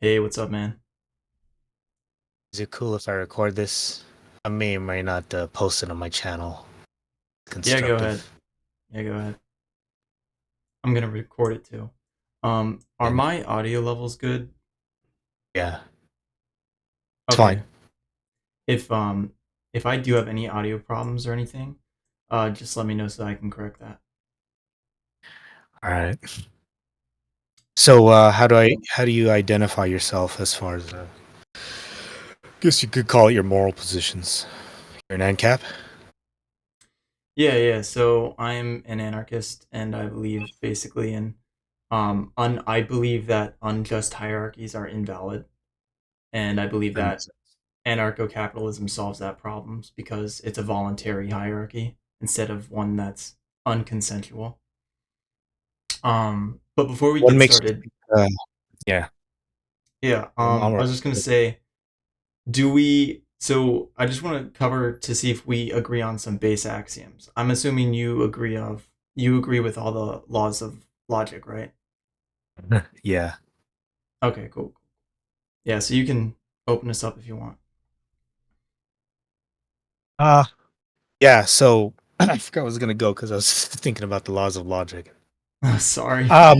Hey, what's up, man? Is it cool if I record this? I may or may not post it on my channel. Yeah, go ahead. Constructive. Yeah, go ahead. I'm gonna record it too. Are And my audio levels good? yeah, it's fine. Okay. If if I do have any audio problems or anything, just let me know so I can correct that. All right. So how do you identify yourself as far as guess you could call it your moral positions? You're an ANCAP? Yeah. So I'm an anarchist, and I believe basically in I believe that unjust hierarchies are invalid, and I believe That makes that sense. anarcho-capitalism solves that problem because it's a voluntary hierarchy instead of one that's unconsensual. But before we What get makes you started, think, yeah, yeah, I'm I right. was just gonna say, do we? So I just want to cover to see if we agree on some base axioms. I'm assuming you agree with all the laws of logic, right? Yeah. Okay, cool. Yeah, so you can open this up if you want. Uh yeah, so I forgot I was gonna go because I was thinking about the laws of logic. Sorry. Um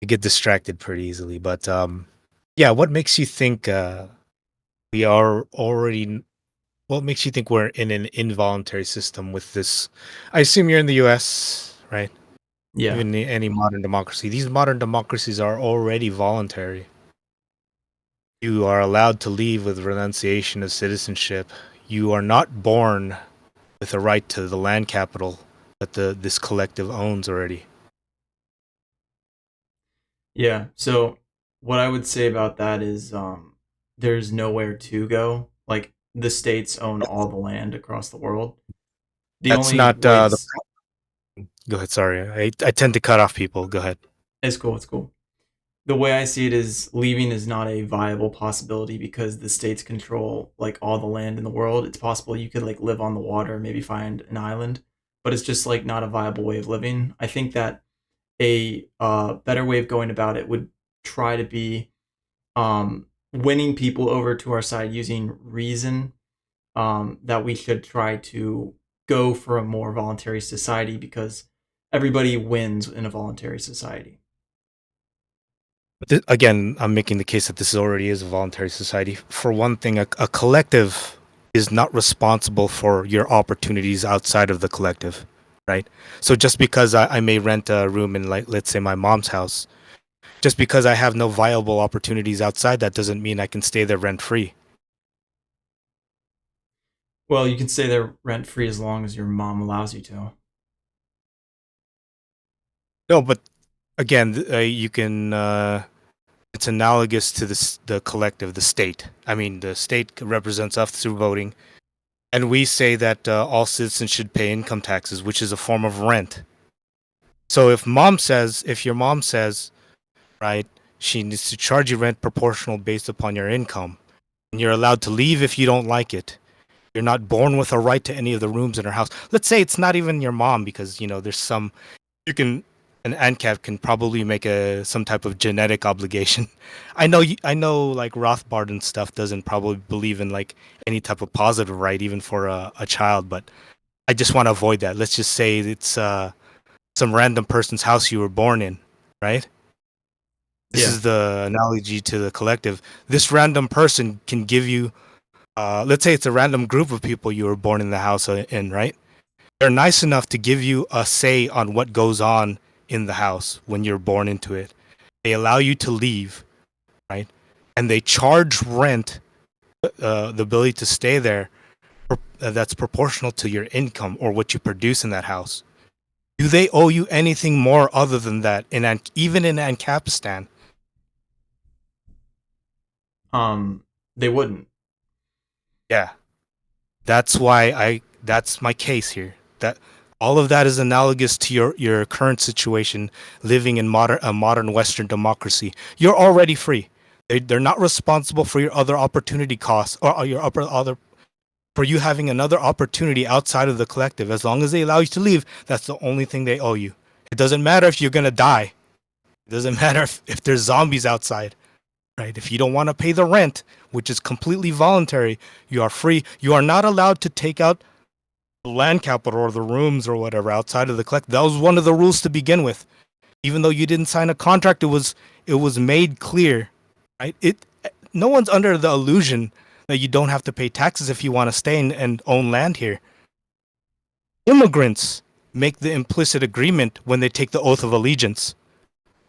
I get distracted pretty easily, but yeah, what makes you think we are already what makes you think we're in an involuntary system with this? I assume you're in the US, right? Yeah. Even any modern democracy. These modern democracies are already voluntary. You are allowed to leave with renunciation of citizenship. You are not born with a right to the land capital that this collective owns already. Yeah. So what I would say about that is there's nowhere to go. Like the states own all the land across the world. The That's only not way the. this Go ahead. Sorry, I tend to cut off people. Go ahead. is cool, it's cool. The way I see it is leaving is not a viable possibility because the states control like all the land in the world. It's possible you could like live on the water, maybe find an island, but it's just like not a viable way of living. I think that a better way of going about it would try to be winning people over to our side using reason, that we should try to go for a more voluntary society because everybody wins in a voluntary society. Again, I'm making the case that this already is a voluntary society. For one thing, a collective is not responsible for your opportunities outside of the collective, right? So just because I may rent a room in, like, let's say my mom's house, just because I have no viable opportunities outside, that doesn't mean I can stay there rent free. Well, you can stay there rent free as long as your mom allows you to. No, but again, you can. It's analogous to the collective, the state. I mean, the state represents us through voting. And we say that all citizens should pay income taxes, which is a form of rent. So if your mom says, right, she needs to charge you rent proportional based upon your income, and you're allowed to leave if you don't like it. You're not born with a right to any of the rooms in her house. Let's say it's not even your mom because, there's some you can an ANCAP can probably make a some type of genetic obligation. I know like Rothbard and stuff doesn't probably believe in like any type of positive right even for a child, but I just want to avoid that. Let's just say it's some random person's house you were born in, right? This Yeah. is the analogy to the collective. This random person can give you, let's say it's a random group of people you were born in the house in, right? They're nice enough to give you a say on what goes on in the house when you're born into it. They allow you to leave, right? And they charge rent, the ability to stay there, that's proportional to your income or what you produce in that house. Do they owe you anything more other than that? Even in Ancapistan, Um, they wouldn't. yeah, that's my case here. That all of that is analogous to your current situation living in modern Western democracy. You're already free. They're not responsible for your other opportunity costs or your upper other for you having another opportunity outside of the collective. As long as they allow you to leave, that's the only thing they owe you. It doesn't matter if you're gonna die. It doesn't matter if there's zombies outside. right? If you don't want to pay the rent, which is completely voluntary, you are free. You are not allowed to take out the land capital or the rooms or whatever outside of the collect. That was one of the rules to begin with. Even though you didn't sign a contract, it was made clear, right? It no one's under the illusion that you don't have to pay taxes if you want to stay and own land here. Immigrants make the implicit agreement when they take the oath of allegiance.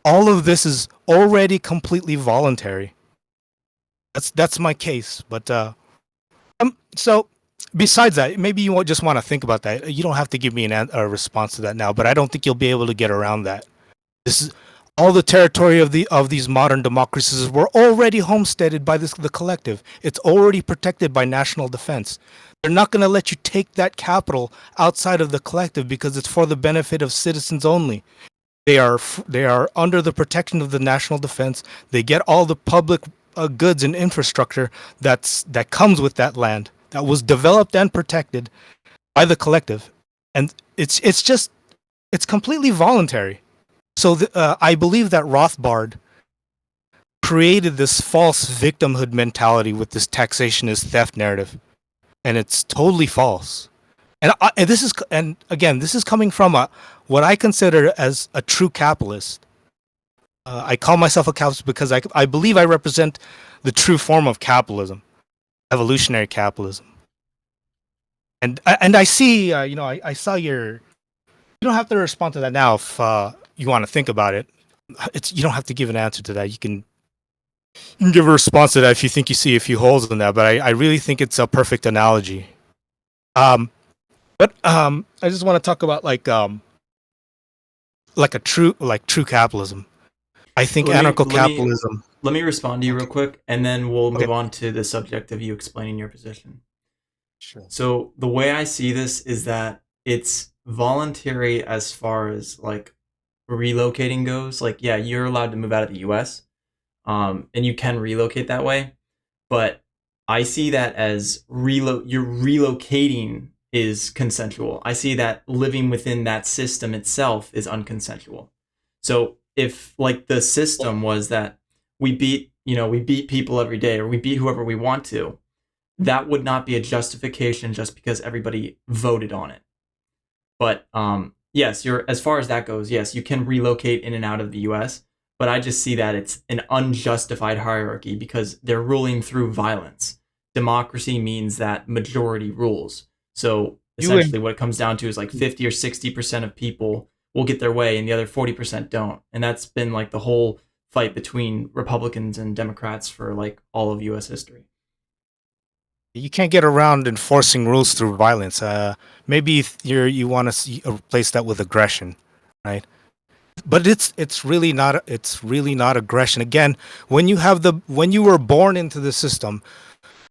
All of this is already completely voluntary. That's my case. But so besides that, maybe you just want to think about that. You don't have to give me a response to that now, but I don't think you'll be able to get around that. This is all the territory of these modern democracies were already homesteaded by the collective. It's already protected by national defense. They're not going to let you take that capital outside of the collective because it's for the benefit of citizens only. They are under the protection of the national defense. They get all the public goods and infrastructure that comes with that land that was developed and protected by the collective, and it's completely voluntary. So I believe that Rothbard created this false victimhood mentality with this taxation is theft narrative, and it's totally false. And again, this is coming from what I consider as a true capitalist. I call myself a capitalist because I believe I represent the true form of capitalism, evolutionary capitalism. And I see, I saw your. You don't have to respond to that now if you want to think about it. You don't have to give an answer to that. You can give a response to that if you think you see a few holes in that. But I really think it's a perfect analogy. But I just want to talk about true capitalism. I think Let me anarcho let me capitalism. let me respond to you real Okay. quick, and then we'll Okay. move on to the subject of you explaining your position. Sure. So the way I see this is that it's voluntary as far as like relocating goes. Like, yeah, you're allowed to move out of the U.S. And you can relocate that way, but I see that as you're relocating is consensual. I see that living within that system itself is unconsensual. So if like the system was that we beat people every day or we beat whoever we want to, that would not be a justification just because everybody voted on it. But yes, you're as far as that goes, yes, you can relocate in and out of the US, but I just see that it's an unjustified hierarchy because they're ruling through violence. Democracy means that majority rules. So You essentially what it comes down to is like 50 or 60% of people will get their way and the other 40% don't. And that's been like the whole fight between Republicans and Democrats for like all of US history. you can't get around enforcing rules through violence. Maybe if you want to replace that with aggression, right? But it's really not aggression. Again, when you were born into the system.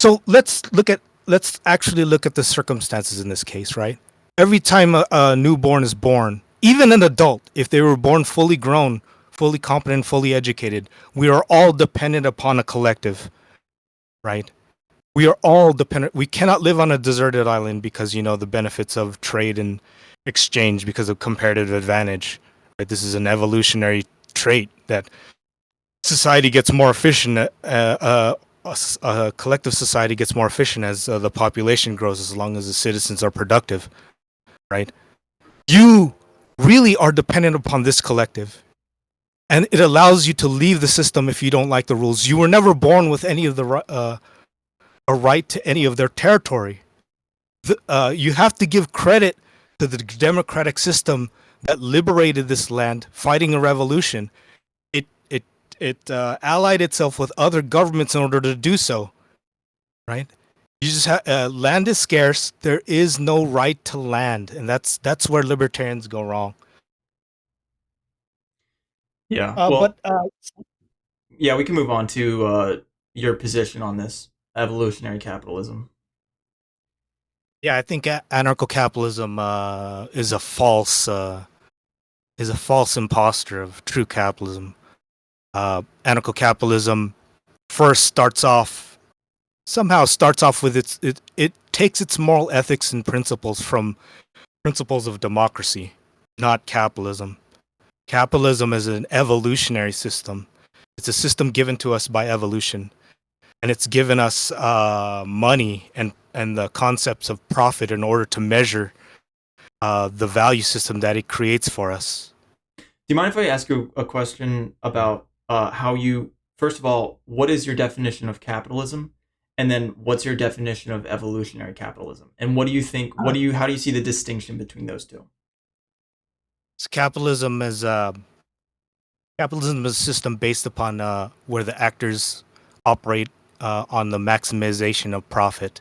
So let's actually look at the circumstances in this case, right? Every time a newborn is born, even an adult, if they were born fully grown, fully competent, fully educated, we are all dependent upon a collective, right? We are all dependent. We cannot live on a deserted island because the benefits of trade and exchange because of comparative advantage. Right? This is an evolutionary trait that society gets more efficient. A collective society gets more efficient as the population grows, as long as the citizens are productive. Right? You really are dependent upon this collective, and it allows you to leave the system if you don't like the rules. You were never born with any of a right to any of their territory. You have to give credit to the democratic system that liberated this land, fighting a revolution. It allied itself with other governments in order to do so. Right? You just land is scarce. There is no right to land, and that's where libertarians go wrong. Yeah. But Well, yeah, we can move on to your position on this evolutionary capitalism. yeah, I think anarcho-capitalism is a false imposter of true capitalism. Anarcho-capitalism first starts off with it takes its moral ethics and principles from principles of democracy, not capitalism. Capitalism is an evolutionary system. It's a system given to us by evolution, and it's given us money and the concepts of profit in order to measure the value system that it creates for us. Do you mind if I ask you a question about how you, first of all, what is your definition of capitalism? And then what's your definition of evolutionary capitalism? And what do you think, how do you see the distinction between those two? So capitalism is a system based upon where the actors operate on the maximization of profit.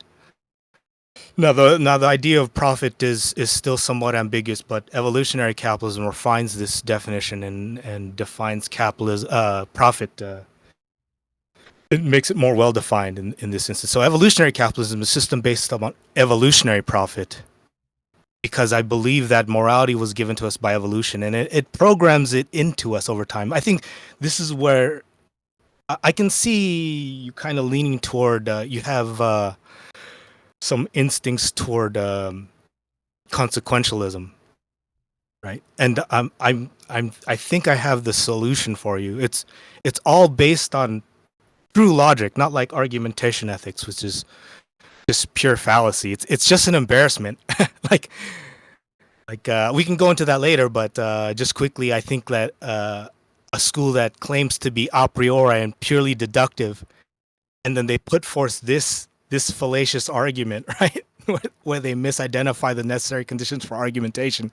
Now the idea of profit is still somewhat ambiguous, but evolutionary capitalism refines this definition and defines capitalism profit. It makes it more well defined in this instance. So evolutionary capitalism is a system based on evolutionary profit, because I believe that morality was given to us by evolution, and it programs it into us over time. I think this is where I can see you kind of leaning toward. You have some instincts toward consequentialism, right? And I think I have the solution for you. It's all based on true logic, not like argumentation ethics, which is just pure fallacy. It's just an embarrassment. like we can go into that later, but just quickly, I think that a school that claims to be a priori and purely deductive, and then they put forth this fallacious argument, right? Where they misidentify the necessary conditions for argumentation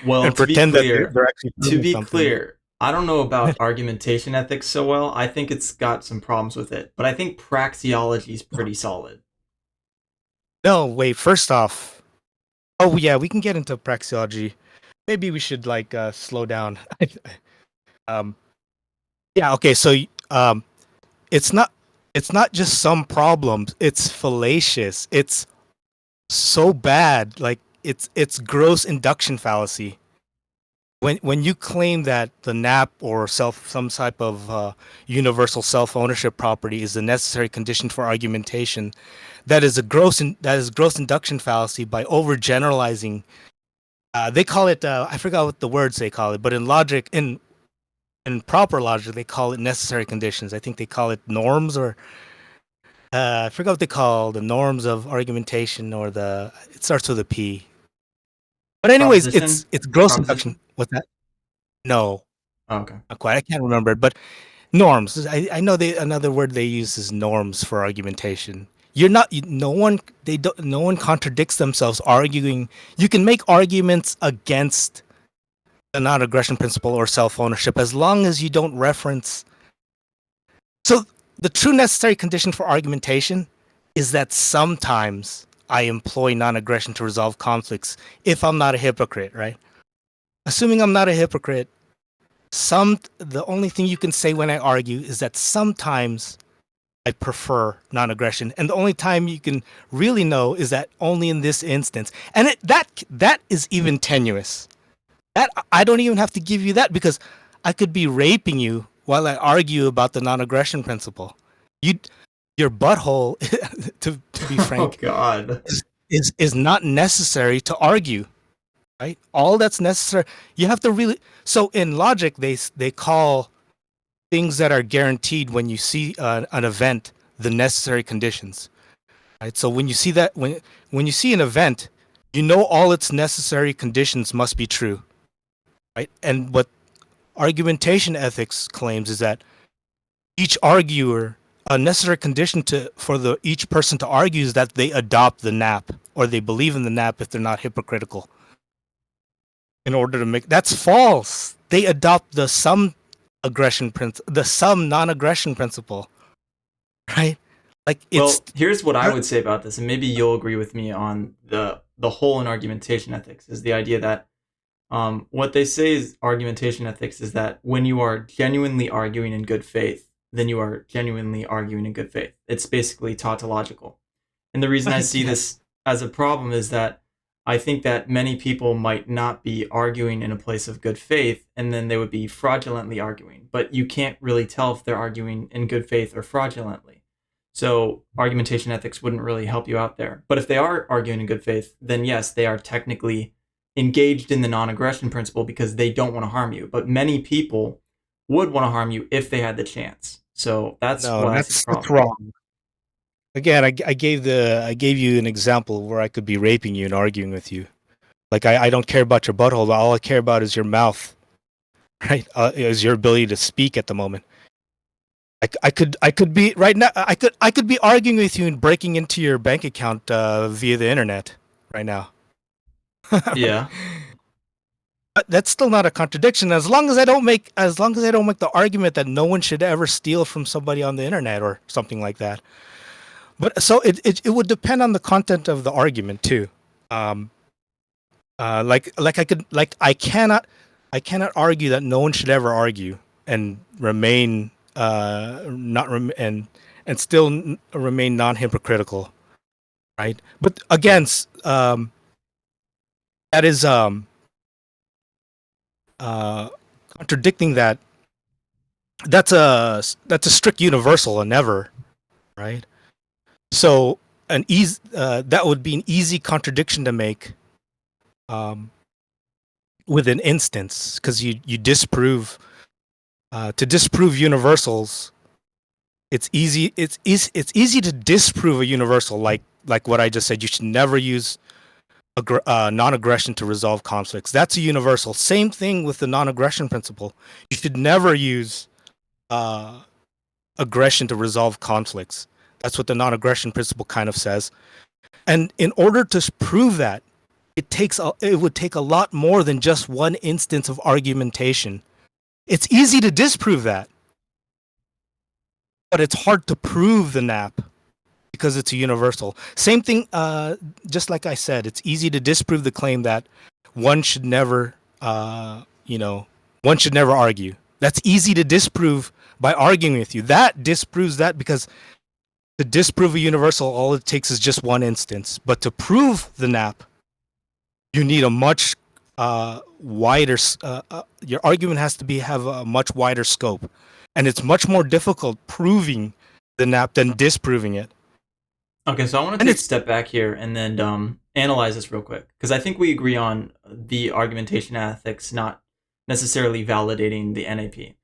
Well, and pretend that they're actually to proving be something. clear, I don't know about argumentation ethics so well. I think it's got some problems with it, but I think praxeology is pretty solid. No, wait. First off, oh yeah, we can get into praxeology. Maybe we should like slow down. um, yeah. Okay. So um, it's not it's not just some problems. It's fallacious. It's so bad. Like it's gross induction fallacy. When you claim that the NAP or some type of universal self ownership property is a necessary condition for argumentation, that is gross induction fallacy by overgeneralizing. They call it I forgot what the words they call it, but in logic in proper logic they call it necessary conditions. I think they call it norms, or I forgot what they call the norms of argumentation, or the it starts with a P. But anyways, Proposition? it's gross induction. Proposition? What's that? No, Oh, okay. not quite. I can't remember it, but norms. I know another word they use is norms for argumentation. You're not no one they don't no one contradicts themselves arguing. You can make arguments against the non-aggression principle or self-ownership as long as you don't reference. So the true necessary condition for argumentation is that sometimes I employ non-aggression to resolve conflicts if I'm not a hypocrite, right? Assuming I'm not a hypocrite, the only thing you can say when I argue is that sometimes I prefer non-aggression, and the only time you can really know is that only in this instance, and that is even tenuous. That I don't even have to give you that, because I could be raping you while I argue about the non-aggression principle. You, your butthole, to be Oh frank, God. is not necessary to argue. Right? All that's necessary. You have to really. So in logic, they call things that are guaranteed when you see an event the necessary conditions. Right. So when you see that when you see an event, you know all its necessary conditions must be true. Right. And what argumentation ethics claims is that each arguer, a necessary condition for each person to argue is that they adopt the NAP, or they believe in the NAP if they're not hypocritical. In order to make that's false. They adopt the some non-aggression principle, right? Like it's Well, here's what I would say about this, and maybe you'll agree with me on the whole in argumentation ethics is the idea that what they say is argumentation ethics is that when you are genuinely arguing in good faith, then you are genuinely arguing in good faith. It's basically tautological. And the reason I see yeah. this as a problem is that I think that many people might not be arguing in a place of good faith, and then they would be fraudulently arguing. But you can't really tell if they're arguing in good faith or fraudulently. So argumentation ethics wouldn't really help you out there. But if they are arguing in good faith, then yes, they are technically engaged in the non-aggression principle because they don't want to harm you. But many people would want to harm you if they had the chance. So that's No, what I see the that's problem with. wrong. Again, I gave you an example where I could be raping you and arguing with you. Like I don't care about your butthole. All I care about is your mouth, right? Is your ability to speak at the moment. I could be right now. I could be arguing with you and breaking into your bank account via the internet right now. Yeah. That's still not a contradiction. As long as I don't make the argument that no one should ever steal from somebody on the internet or something like that. But so it would depend on the content of the argument too. Um, I cannot argue that no one should ever argue and remain not rem- and still remain non hypocritical, right? But again, that is uh, contradicting that. That's a strict universal and never, right? So an easy that would be an easy contradiction to make um, with an instance because you disprove to disprove universals. It's easy to disprove a universal like what I just said. You should never use non-aggression to resolve conflicts. That's a universal. Same thing with the non-aggression principle. You should never use uh, aggression to resolve conflicts. That's what the non-aggression principle kind of says. And in order to prove that, it would take a lot more than just one instance of argumentation. It's easy to disprove that, but it's hard to prove the NAP because it's a universal. Same thing, just like I said, it's easy to disprove the claim that one should never, one should never argue. That's easy to disprove by arguing with you. That disproves that because to disprove a universal, all it takes is just one instance. But to prove the NAP, you need a much wider. Your argument has to have a much wider scope, and it's much more difficult proving the NAP than disproving it. Okay, so I want to And take a it's step back here and then analyze this real quick because I think we agree on the argumentation ethics not necessarily validating the NAP.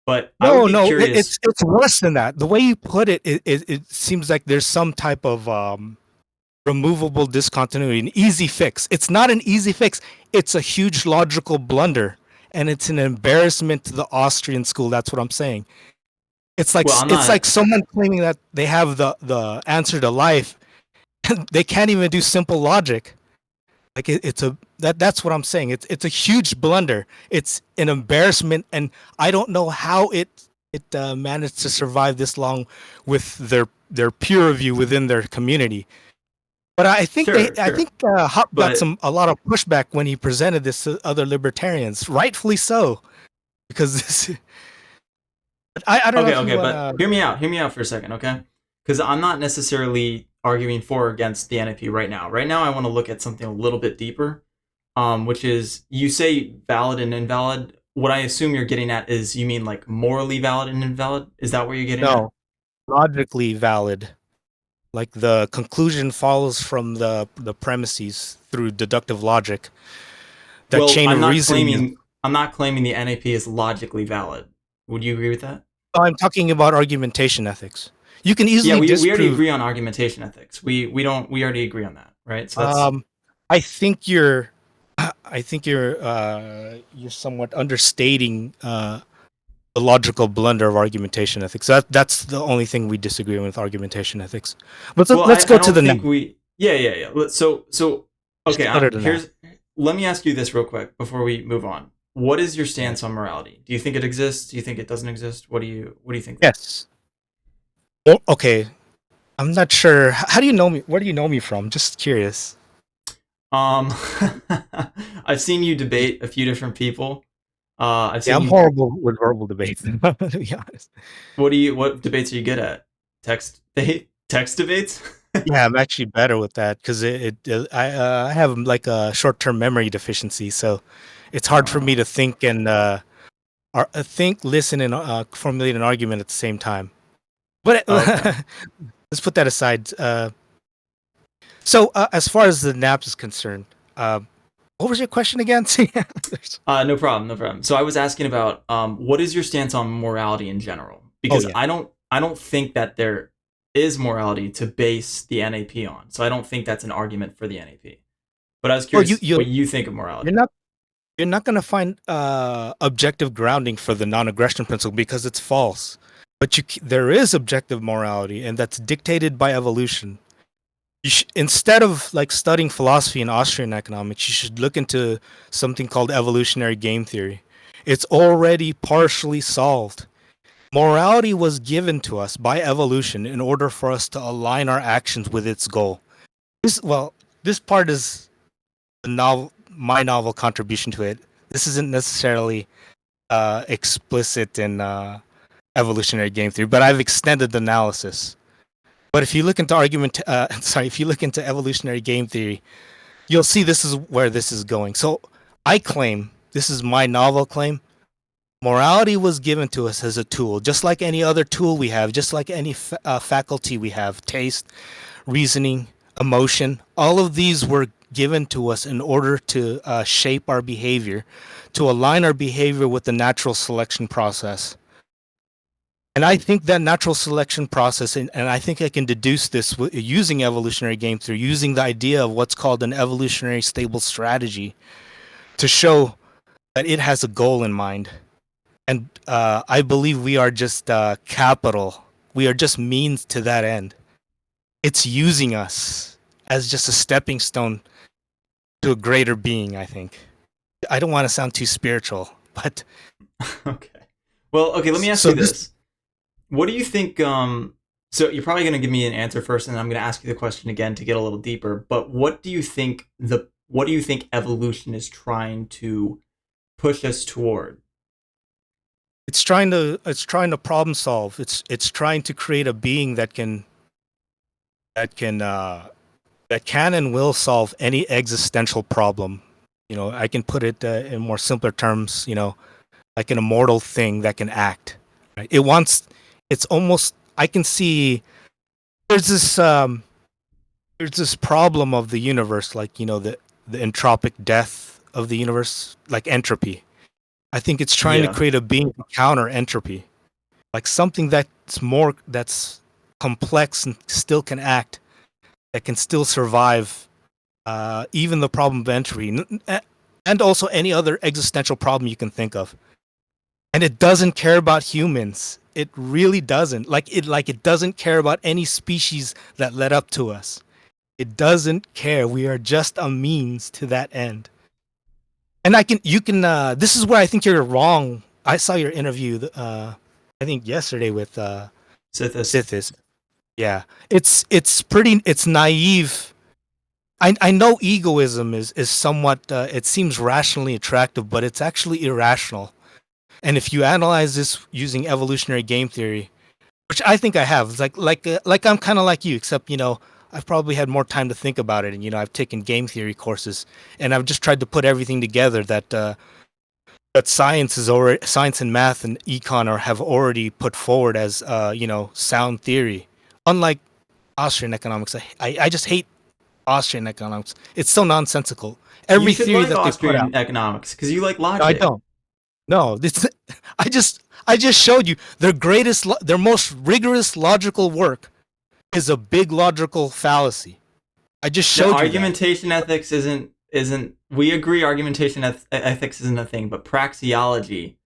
But I would no, be no, curious. it's worse than that. The way you put it, it seems like there's some type of removable discontinuity, an easy fix. It's not an easy fix. It's a huge logical blunder, and it's an embarrassment to the Austrian school. That's what I'm saying. Well, I'm It's not. like someone claiming that they have the answer to life, and they can't even do simple logic. Like it's a that's what I'm saying. It's a huge blunder. It's an embarrassment, and I don't know how it managed to survive this long with their peer review within their community. But Sure, I sure. think Hupp got But a lot of pushback when he presented this to other libertarians, rightfully so, because this. I don't know okay, if you okay, want but to. hear me out. Hear me out for a second, okay? Because I'm not necessarily arguing for or against the NAP right now. Right now, I want to look at something a little bit deeper, which is you say valid and invalid. What I assume you're getting at is you mean like morally valid and invalid. Is that what you're getting at? No, logically valid. Like the conclusion follows from the premises through deductive logic. That Well, chain of reasoning is. I'm not claiming the NAP is logically valid. Would you agree with that? I'm talking about argumentation ethics. You can Yeah, easily we already disprove. agree on argumentation ethics. We don't we already agree on that, right? So that's Um, I think you're. I think you're somewhat understating the logical blunder of argumentation ethics. That's the only thing we disagree with argumentation ethics. But well, let's I go to don't the now. think we. Yeah. So okay. Let's go to the now. Here's let me ask you this real quick before we move on. What is your stance on morality? Do you think it exists? Do you think it doesn't exist? What do you think there? Yes. Well, okay. I'm not sure. How do you know me? Where do you know me from? Just curious. Um, I've seen you debate a few different people. I've Yeah, seen I'm you. horrible with verbal debates. To be honest. What debates are you good at? Text debates? Yeah, I'm actually better with that because I have like a short-term memory deficiency, so it's hard for me Oh, to think and think, listen, and formulate an argument at the same time. But okay. let's put that aside. So as far as the naps is concerned, What was your question again? See, No problem, no problem. So I was asking about what is your stance on morality in general? oh Because yeah. I don't think that there is morality to base the NAP on. So I don't think that's an argument for the NAP. But I was Well, curious what you think of you're morality. not you're not going to find objective grounding for the non-aggression principle because it's false. But there is objective morality, and that's dictated by evolution. Instead of like studying philosophy and Austrian economics, you should look into something called evolutionary game theory. It's already partially solved. Morality was given to us by evolution in order for us to align our actions with its goal. This part is my novel contribution to it. This isn't necessarily explicit in evolutionary game theory, but I've extended the analysis. But if you look into if you look into evolutionary game theory, you'll see this is where this is going. So I claim, this is my novel claim, morality was given to us as a tool, just like any other tool we have, just like any faculty we have, taste, reasoning, emotion. All of these were given to us in order to shape our behavior, to align our behavior with the natural selection process. And I think that natural selection process, and I think I can deduce this using evolutionary game theory, using the idea of what's called an evolutionary stable strategy to show that it has a goal in mind. And I believe we are just capital. We are just means to that end. It's using us as just a stepping stone to a greater being, I think. I don't want to sound too spiritual, but Okay. Well, okay, let me ask so you this this. What do you think so you're probably going to give me an answer first and I'm going to ask you the question again to get a little deeper, but what do you think evolution is trying to push us toward? it's trying to problem solve. It's trying to create a being that can uh, that can and will solve any existential problem. You know, I can put it in more simpler terms. You know, like an immortal thing that can act. Right? It wants. It's almost. I can see. There's this. There's this problem of the universe, like the entropic death of the universe, like entropy. I think it's trying to Yeah. create a being to counter entropy, like something that's complex and still can act, that can still survive even the problem of entropy, and also any other existential problem you can think of. And it doesn't care about humans. It really doesn't. Like it doesn't care about any species that led up to us. It doesn't care. We are just a means to that end. And you can. This is where I think you're wrong. I saw your interview. I think yesterday with Sithis. Sithis. Yeah, it's naive. I know egoism is somewhat. It seems rationally attractive, but it's actually irrational. And if you analyze this using evolutionary game theory, which I think I have, it's like I'm kind of like you, except I've probably had more time to think about it, and I've taken game theory courses, and I've just tried to put everything together that science and math and econ have already put forward as sound theory. Unlike Austrian economics, I just hate Austrian economics. It's so nonsensical. You Every should theory like that they put out. Austrian economics because you like No, I logic. don't. No, this I just showed you their most rigorous logical work is a big logical fallacy. I just The showed you that. argumentation ethics isn't we agree ethics isn't a thing, but praxeology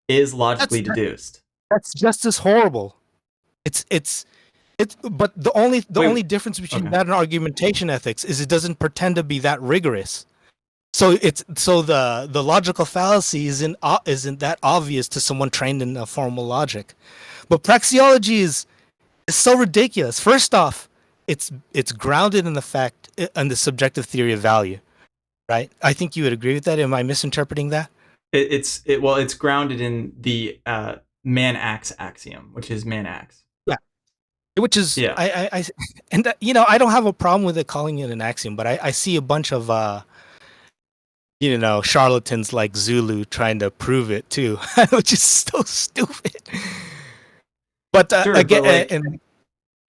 is That's logically deduced. that's just as horrible. It's but the only Wait, difference between okay. that and argumentation ethics is it doesn't pretend to be that rigorous. So the logical fallacy isn't that obvious to someone trained in formal logic. But praxeology is so ridiculous. First off, it's grounded in the fact in the subjective theory of value, right? I think you would agree with that. Am I misinterpreting that? It's grounded in the man acts axiom, which is man acts. Yeah. Which is Yeah. I and I don't have a problem with it calling it an axiom, but I see a bunch of charlatans like Zulu trying to prove it too, which is so stupid. But Sure, again, and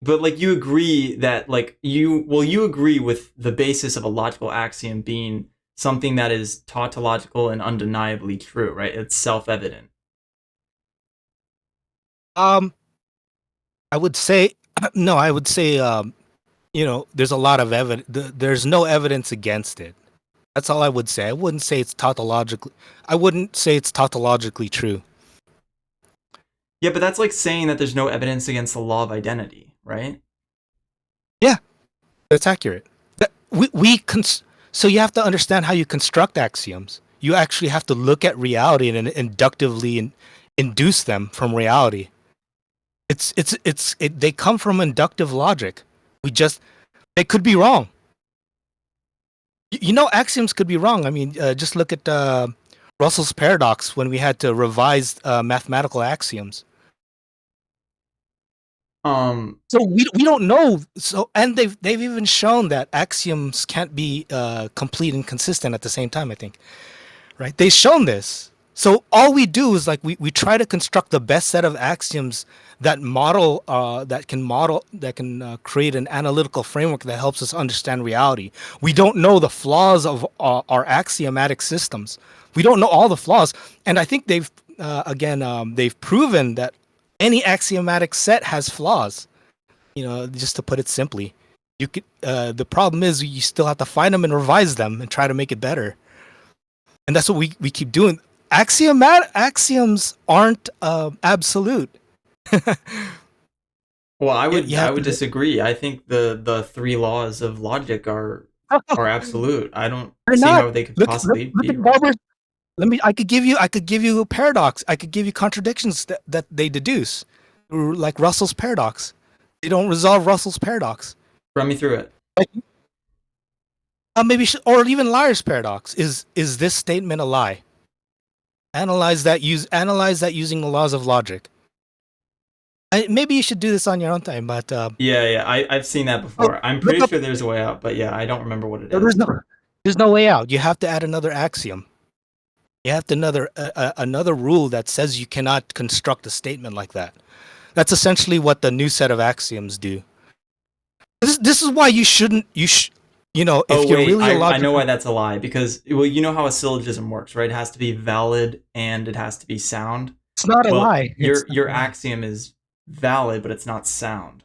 but like you agree that like you agree with the basis of a logical axiom being something that is tautological and undeniably true, right? It's self-evident. Um, I would say no. I would say there's a lot of evidence. There's no evidence against it. That's all I would say. I wouldn't say it's tautologically. I wouldn't say it's tautologically true. Yeah, but that's like saying that there's no evidence against the law of identity, right? Yeah, that's accurate. That, we cons- so you have to understand how you construct axioms. You actually have to look at reality and inductively induce them from reality. They come from inductive logic. We just they could be wrong. Axioms could be wrong. I mean, just look at Russell's paradox when we had to revise mathematical axioms. Um, So we don't know. So and they've even shown that axioms can't be complete and consistent at the same time. I think, right? They've shown this. So all we do is like we try to construct the best set of axioms that can create an analytical framework that helps us understand reality. We don't know the flaws of our axiomatic systems. We don't know all the flaws, and I think they've proven that any axiomatic set has flaws. Just to put it simply, the problem is you still have to find them and revise them and try to make it better. And that's what we keep doing. Axioms aren't absolute. well, You I have would to. disagree. I think the three laws of logic are absolute. I don't They're see not. how they could Look, possibly look be at wrong. Barbara. I could give you a paradox. I could give you contradictions that they deduce, like Russell's paradox. They don't resolve Russell's paradox. Run me through it. Like, or even Liar's paradox. Is this statement a lie? Analyze that using the laws of logic. Maybe you should do this on your own time, but Yeah, I've seen that before. I'm look pretty up. sure there's a way out, but yeah, I don't remember what it No, is. there's no way out. You have to add another axiom. You have to another rule that says you cannot construct a statement like that. That's essentially what the new set of axioms do. This is why you shouldn't Oh if you're wait, really a I know logical. why that's a lie because well, you know how a syllogism works, right? It has to be valid and it has to be sound. It's not a Well, lie. It's not your a lie. axiom is valid, but it's not sound.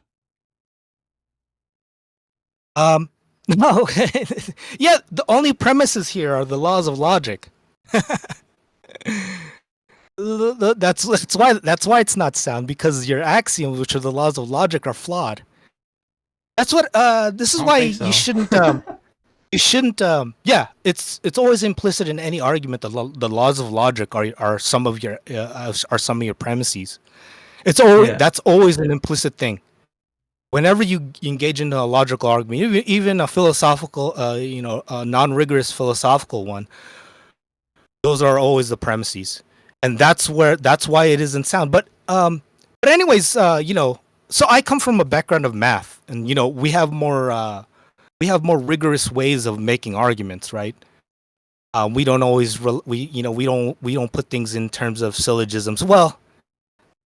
Um, no, yeah. The only premises here are the laws of logic. That's why it's not sound because your axioms, which are the laws of logic, are flawed. That's what. This I is don't why think so. you shouldn't. Yeah, it's always implicit in any argument that the laws of logic are some of your premises. It's always Yeah. That's always an implicit thing. Whenever you engage in a logical argument, even a philosophical, a non-rigorous philosophical one, those are always the premises, and that's why it isn't sound. But anyways, so I come from a background of math, and we have more rigorous ways of making arguments, right? We don't always we don't put things in terms of syllogisms. Well,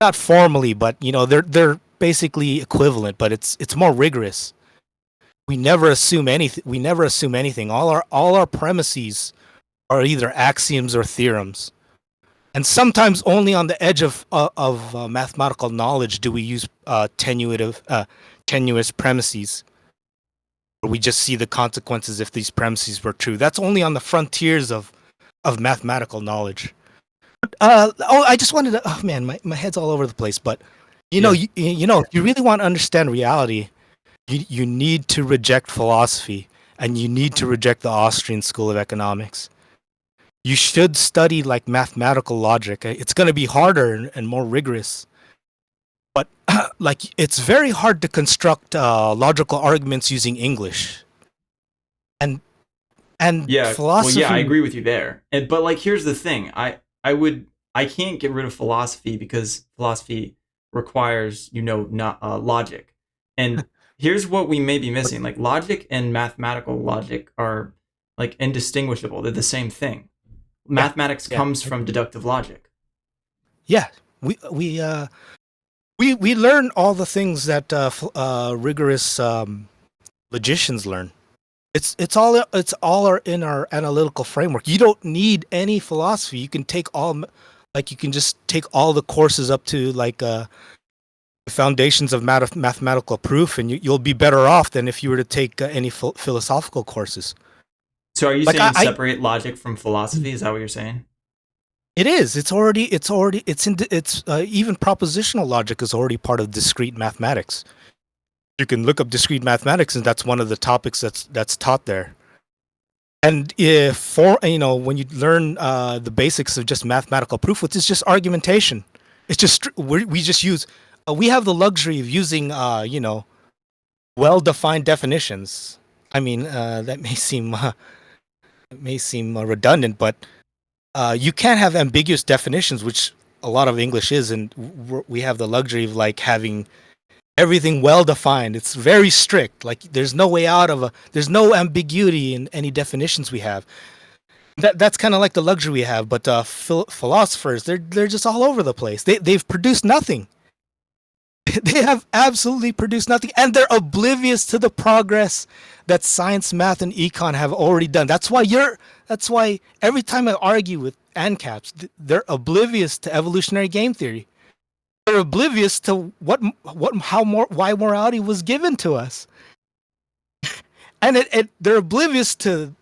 not formally, but they're basically equivalent, but it's more rigorous. We never assume anything. We never assume anything. All our premises are either axioms or theorems, and sometimes only on the edge of mathematical knowledge do we use tenuous premises. We just see the consequences if these premises were true. That's only on the frontiers of mathematical knowledge. I just wanted to. Oh man, my head's all over the place. But Yeah. if you really want to understand reality, you need to reject philosophy and you need to reject the Austrian school of economics. You should study like mathematical logic. It's going to be harder and more rigorous. But like it's very hard to construct logical arguments using English and Yeah. Well, yeah, I philosophy. agree with you there. But like here's the thing. I can't get rid of philosophy because philosophy requires, not logic. And here's what we may be missing. Like logic and mathematical logic are like indistinguishable. They're the same thing. Yeah, Mathematics yeah, comes from deductive logic. yeah. We we uh we learn all the things that rigorous logicians learn. in our analytical framework. You don't need any philosophy. You can take all, like you can just take all the courses up to like the foundations of mathematical proof, and you'll be better off than if you were to take any philosophical courses. So are you Like saying I separate logic from philosophy? Is that what you're saying? it is. It's even propositional logic is already part of discrete mathematics. You can look up discrete mathematics, and that's one of the topics that's taught there. And if for when you learn the basics of just mathematical proof, which is just argumentation, it's just we just use we have the luxury of using well-defined definitions. I mean that may seem redundant, but you can't have ambiguous definitions, which a lot of English is, and we have the luxury of like having everything well defined. It's very strict. Like there's no way out of there's no ambiguity in any definitions we have. That's kind of like the luxury we have. But philosophers, they're just all over the place. They've produced nothing. They have absolutely produced nothing, and they're oblivious to the progress that science, math, and econ have already done. That's why every time I argue with ANCAPs, they're oblivious to evolutionary game theory. They're oblivious to why morality was given to us, and they're oblivious to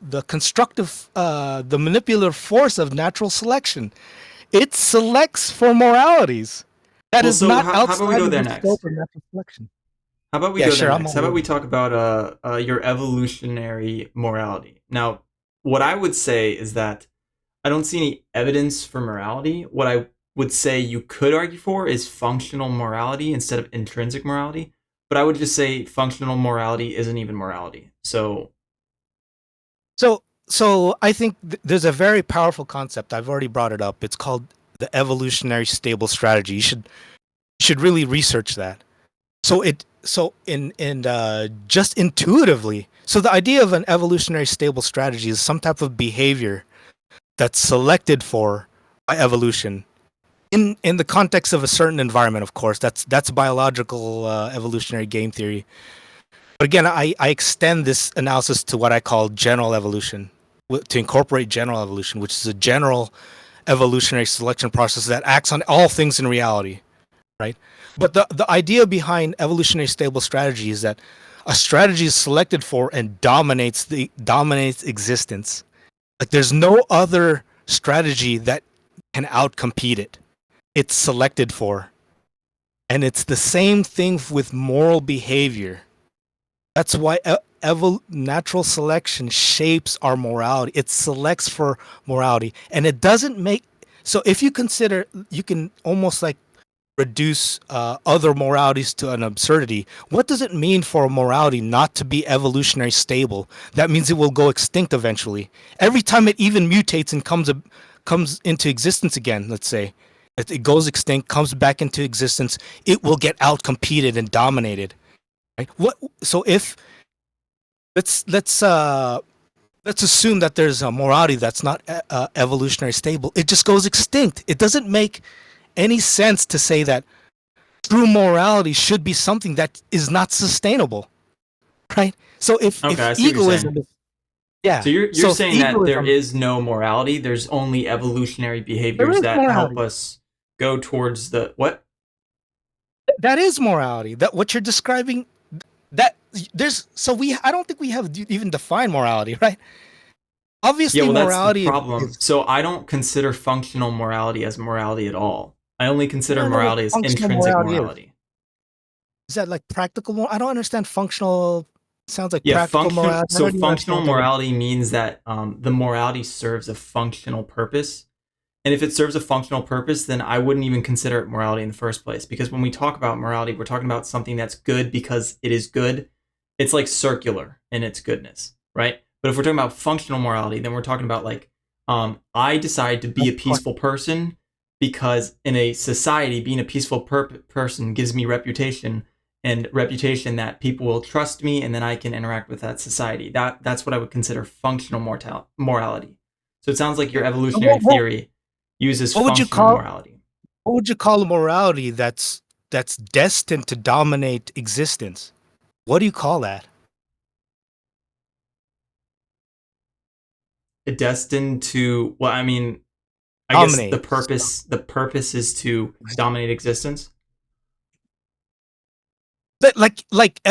the constructive, the manipulative force of natural selection. It selects for moralities that Well, is so not how about we outside go of there the scope next? of natural selection. How about we Yeah, go there sure. I'm next? How all about over. we talk about your evolutionary morality? Now, what I would say is that I don't see any evidence for morality. What I would say you could argue for is functional morality instead of intrinsic morality. But I would just say functional morality isn't even morality. So, So I think there's a very powerful concept. I've already brought it up. It's called the evolutionary stable strategy. You should really research that. So just intuitively. So the idea of an evolutionary stable strategy is some type of behavior that's selected for by evolution in the context of a certain environment. Of course, that's biological evolutionary game theory. But again, I extend this analysis to what I call general evolution, to incorporate general evolution, which is a general evolutionary selection process that acts on all things in reality, right? But the idea behind evolutionary stable strategy is that a strategy is selected for and dominates existence. Like there's no other strategy that can outcompete it. It's selected for. And it's the same thing with moral behavior. That's why natural selection shapes our morality. It selects for morality, and it doesn't make. So if you consider, you can almost like reduce other moralities to an absurdity. What does it mean for a morality not to be evolutionary stable? That means it will go extinct eventually. Every time it even mutates and comes into existence again, let's say it goes extinct, comes back into existence, it will get outcompeted and dominated. Right? What? So if let's let's uh let's assume that there's a morality that's not evolutionary stable, it just goes extinct. It doesn't make any sense to say that true morality should be something that is not sustainable, right? So okay, if I see what you're saying. egoism is, yeah, So you're so if saying that there egoism, is no morality. There's only evolutionary there behaviors is that help morality. us go towards the what? That is morality. That what you're describing. That there's so we. I don't think we have even defined morality, right? Yeah, Obviously, well, that's the morality problem. is. So I don't consider functional morality as morality at all. I only I consider don't know what morality as functional intrinsic morality is. morality. Is that like practical? I don't understand functional. Sounds like Yeah, practical function. morality. I So don't even functional understand what that is. morality means that the morality serves a functional purpose. And if it serves a functional purpose, then I wouldn't even consider it morality in the first place. Because when we talk about morality, we're talking about something that's good because it is good. It's like circular in its goodness, right? But if we're talking about functional morality, then we're talking about like, I decide to be a peaceful person because in a society, being a peaceful person gives me reputation and reputation that people will trust me, and then I can interact with that society. That's what I would consider functional morality. So it sounds like your So evolutionary theory uses what would you functional call morality. a morality that's destined to dominate existence? What do you call that? destined to, well, I mean, I guess Dominate. the purpose is to dominate existence. But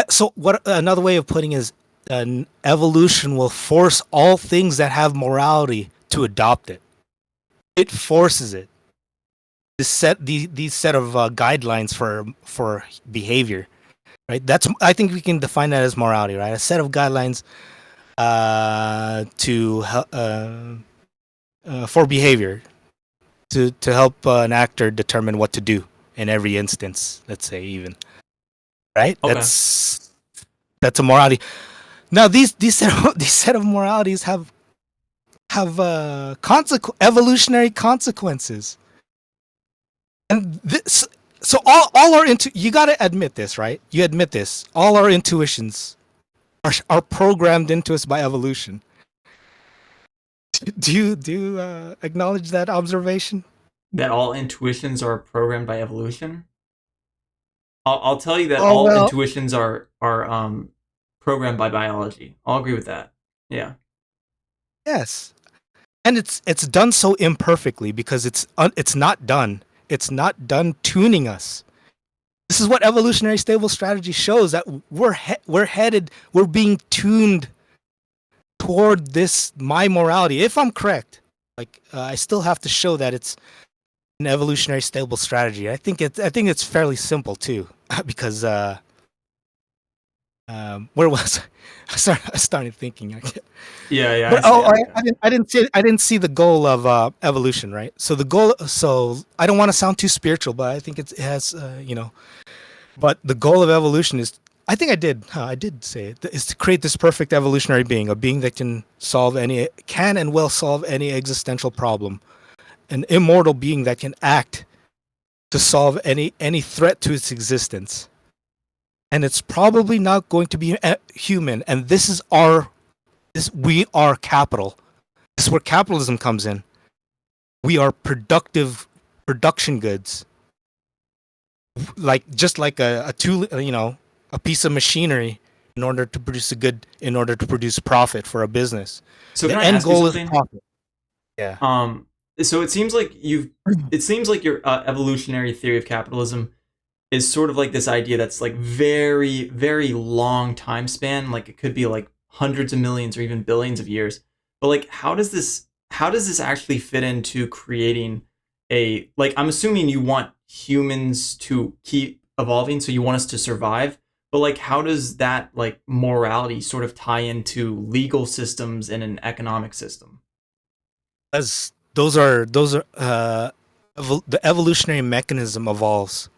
so what another way of putting is evolution will force all things that have morality to adopt it. It forces it to set these set of guidelines for behavior, right? That's I think we can define that as morality, right? A set of guidelines to for behavior to help an actor determine what to do in every instance. Let's say even right. Okay. That's a morality. Now these set of moralities have evolutionary consequences, and this so all our you got to admit this, right? You admit this. All our intuitions are programmed into us by evolution. Do you acknowledge that observation? That all intuitions are programmed by evolution. I'll tell you that Oh all well, intuitions are programmed by biology. I'll agree with that. Yeah. yes, and it's done so imperfectly because it's not done. It's not done tuning us. This is what evolutionary stable strategy shows that we're being tuned toward this my morality. If I'm correct, I still have to show that it's an evolutionary stable strategy. I think it's fairly simple too, because where was I? I started thinking. Yeah, yeah, I But see. Okay. I didn't see the goal of evolution, right? So the goal. So I don't want to sound too spiritual, but I think it has But the goal of evolution is, I think I did. I did say it is to create this perfect evolutionary being, a being that can and will solve any existential problem, an immortal being that can act to solve any threat to its existence. And it's probably not going to be human. And we are capital. This is where capitalism comes in. We are productive production goods, like just like a tool, a piece of machinery in order to produce profit for a business. So can The I end ask you goal is something? profit. Yeah. Um, so it seems like your evolutionary theory of capitalism is sort of like this idea that's like very, very long time span. Like it could be like hundreds of millions or even billions of years. But like, how does this actually fit into creating a, like, I'm assuming you want humans to keep evolving, so you want us to survive. But like, how does that like morality sort of tie into legal systems and an economic system? As those are the evolutionary mechanism evolves.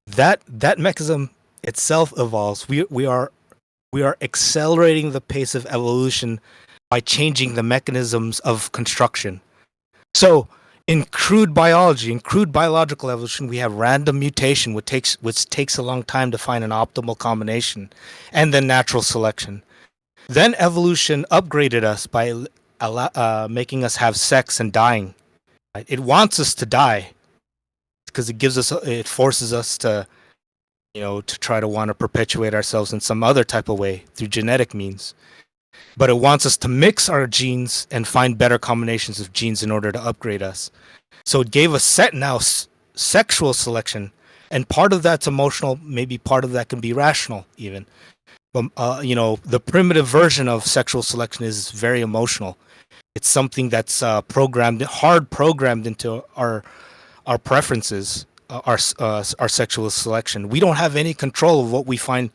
That mechanism itself evolves. We are accelerating the pace of evolution by changing the mechanisms of construction. So, in crude biology, in crude biological evolution, we have random mutation, which takes a long time to find an optimal combination, and then natural selection. Then evolution upgraded us by making us have sex and dying. Right? It wants us to die because it forces us to, to try to want to perpetuate ourselves in some other type of way through genetic means. But it wants us to mix our genes and find better combinations of genes in order to upgrade us. So it gave us sexual selection, and part of that's emotional. Maybe part of that can be rational, even. But the primitive version of sexual selection is very emotional. It's something that's hard programmed into our preferences, our sexual selection. We don't have any control of what we find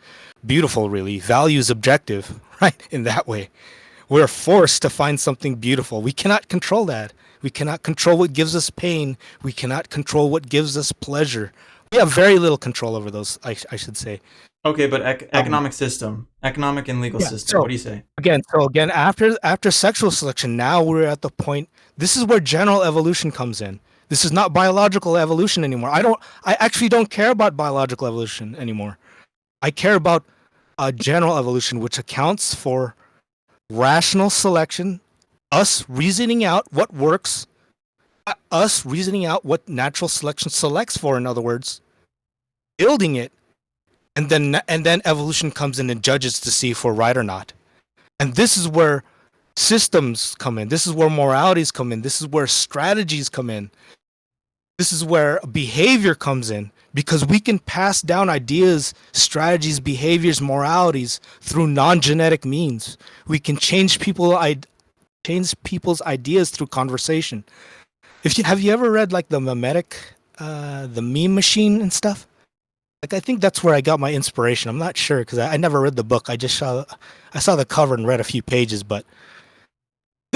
beautiful. Really, value is objective, right? In that way, we're forced to find something beautiful. We cannot control that. We cannot control what gives us pain. We cannot control what gives us pleasure. We have very little control over those, I should say. Okay, but Um, economic and legal yeah. system. What So do you say? again, after sexual selection, now we're at the point. This is where general evolution comes in. This is not biological evolution anymore. I actually don't care about biological evolution anymore. I care about general evolution, which accounts for rational selection, us reasoning out what works, us reasoning out what natural selection selects for. In other words, building it, and then evolution comes in and judges to see if we're right or not. And this is where systems come in. This is where moralities come in. This is where strategies come in. This is where behavior comes in, because we can pass down ideas, strategies, behaviors, moralities through non-genetic means. We can change people's ideas through conversation. If you have you ever read like the mimetic, the meme machine and stuff? Like I think that's where I got my inspiration. I'm not sure because I never read the book. I saw the cover and read a few pages, but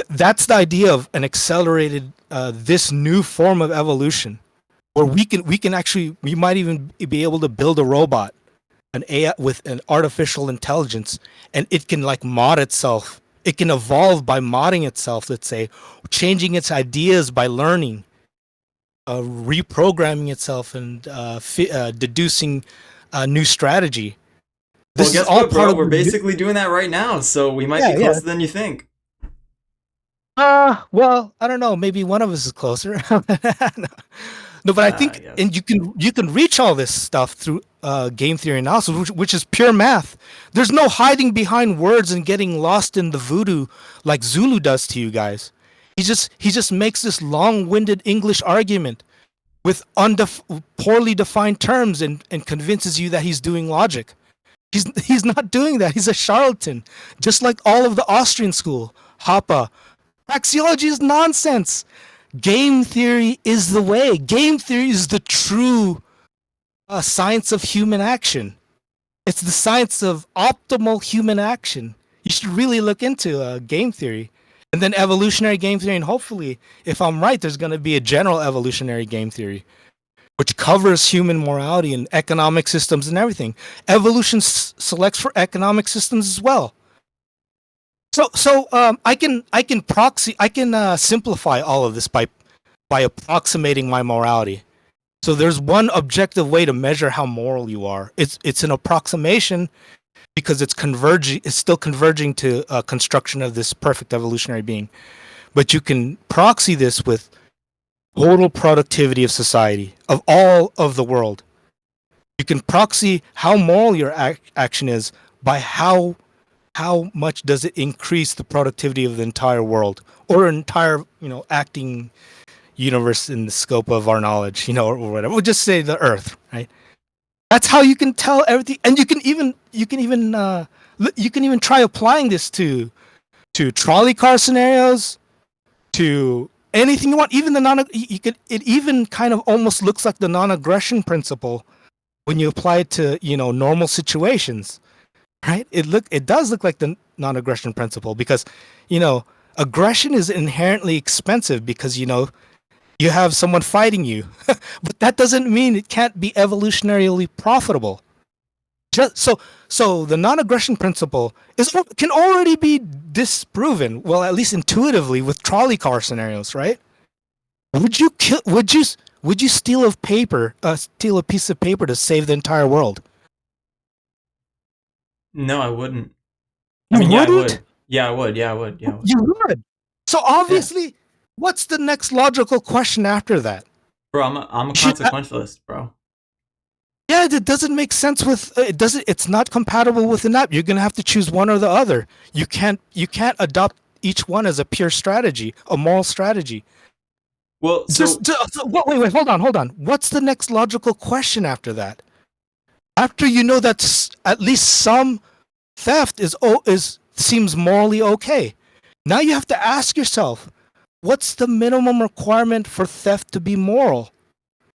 that's the idea of an accelerated this new form of evolution where we can actually we might even be able to build a robot, an AI with an artificial intelligence, and it can like mod itself. It can evolve by modding itself, let's say, changing its ideas by learning, reprogramming itself, and deducing a new strategy. Well, This is guess all what, part bro? of We're the. basically doing that right now, so we might be Yeah, yeah. closer than you think. Well, I don't know. Maybe one of us is closer. No, but I I think, guess. and you can reach all this stuff through game theory analysis, which is pure math. There's no hiding behind words and getting lost in the voodoo like Zulu does to you guys. He just makes this long-winded English argument with poorly defined terms and convinces you that he's doing logic. He's not doing that. He's a charlatan, just like all of the Austrian school. Hoppe. Axiology is nonsense. Game theory is the way. Game theory is the true science of human action. It's the science of optimal human action. You should really look into game theory. And then evolutionary game theory, and hopefully, if I'm right, there's going to be a general evolutionary game theory, which covers human morality and economic systems and everything. Evolution selects for economic systems as well. So I can simplify all of this by approximating my morality. So there's one objective way to measure how moral you are. It's an approximation because it's still converging to a construction of this perfect evolutionary being. But you can proxy this with total productivity of society, of all of the world. You can proxy how moral your action is by how much does it increase the productivity of the entire world or entire acting universe in the scope of our knowledge, or whatever. We'll just say the Earth, right? That's how you can tell everything, and you can even try applying this to trolley car scenarios, to anything you want. Even the non you could it even kind of almost looks like the non-aggression principle when you apply it to normal situations, right? It does look like the non-aggression principle because aggression is inherently expensive because you have someone fighting you, but that doesn't mean it can't be evolutionarily profitable. Just so the non-aggression principle can already be disproven, well, at least intuitively, with trolley car scenarios, right? Would you kill? Would you steal a piece of paper to save the entire world? No, I wouldn't. I You mean, yeah, I wouldn't. would. Yeah, I would. Yeah, I would. Yeah, I would. You would. So Yeah, obviously, what's the next logical question after that? bro. I'm a You should. consequentialist, bro. Yeah, it doesn't make sense with it. Doesn't. It's not compatible with an app. You're gonna have to choose one or the other. You can't adopt each one as a pure strategy, a moral strategy. Well, Wait, hold on. What's the next logical question after that? After you know that at least some theft is seems morally okay. Now you have to ask yourself, what's the minimum requirement for theft to be moral?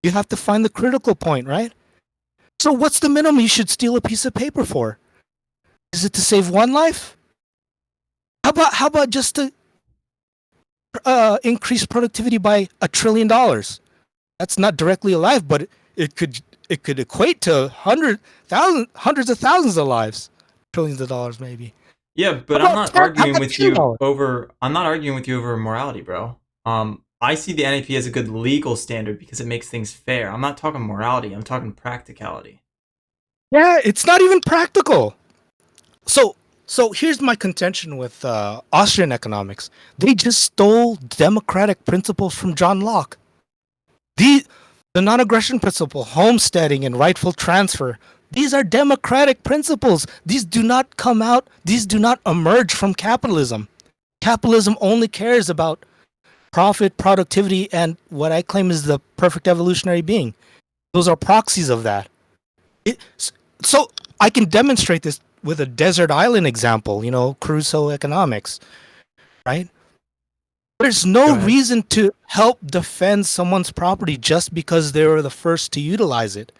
You have to find the critical point, right? So what's the minimum you should steal a piece of paper for? Is it to save one life? How about just to increase productivity by $1 trillion? That's not directly a life, but it could equate to hundreds of thousands of lives, trillions of dollars maybe. yeah, How but I'm about not 10? How arguing about with you $10? over. I'm not arguing with you over morality, bro. I see the NAP as a good legal standard because it makes things fair. I'm not talking morality. I'm talking practicality. Yeah, it's not even practical. So so here's my contention with Austrian economics. They just stole democratic principles from John Locke. The the non-aggression principle, homesteading and rightful transfer. These are democratic principles. These do not emerge from capitalism. Capitalism only cares about profit, productivity, and what I claim is the perfect evolutionary being. Those are proxies of that. It, so I can demonstrate this with a desert island example, Crusoe economics, right? There's Go no ahead. reason to help defend someone's property just because they were the first to utilize it.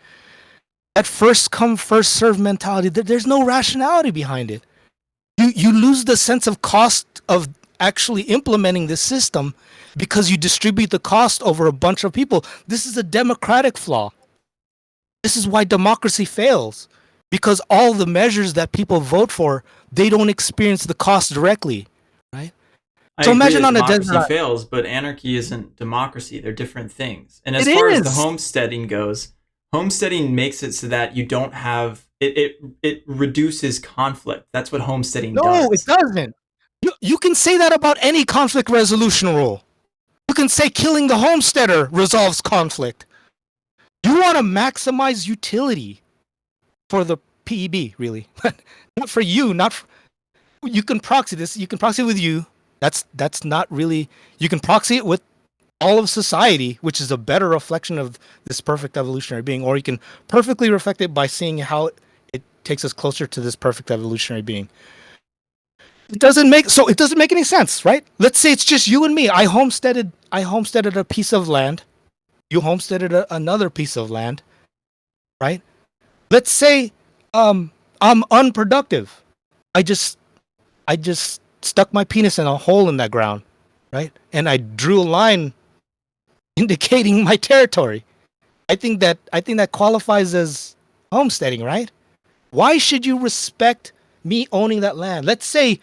That first come, first serve mentality, there's no rationality behind it. You lose the sense of cost of actually implementing this system because you distribute the cost over a bunch of people. This is a democratic flaw. This is why democracy fails, because all the measures that people vote for, they don't experience the cost directly, right? I So agree imagine that on a desert democracy island. fails, but anarchy isn't democracy. They're different things. And It as far as the is. homesteading goes, homesteading makes it so that you don't have it reduces conflict. That's what homesteading No, it does. doesn't. You can say that about any conflict resolution rule. You can say killing the homesteader resolves conflict. You want to maximize utility for the PEB, really. Not for you, not for, you can proxy this. You can proxy it with you. That's not really. You can proxy it with all of society, which is a better reflection of this perfect evolutionary being, or you can perfectly reflect it by seeing how it takes us closer to this perfect evolutionary being. It doesn't make any sense, right? Let's say it's just you and me. I homesteaded a piece of land. You homesteaded another piece of land, right? Let's say I'm unproductive. I just I just stuck my penis in a hole in that ground, right? And I drew a line indicating my territory. I think that qualifies as homesteading, right? Why should you respect me owning that land? Let's say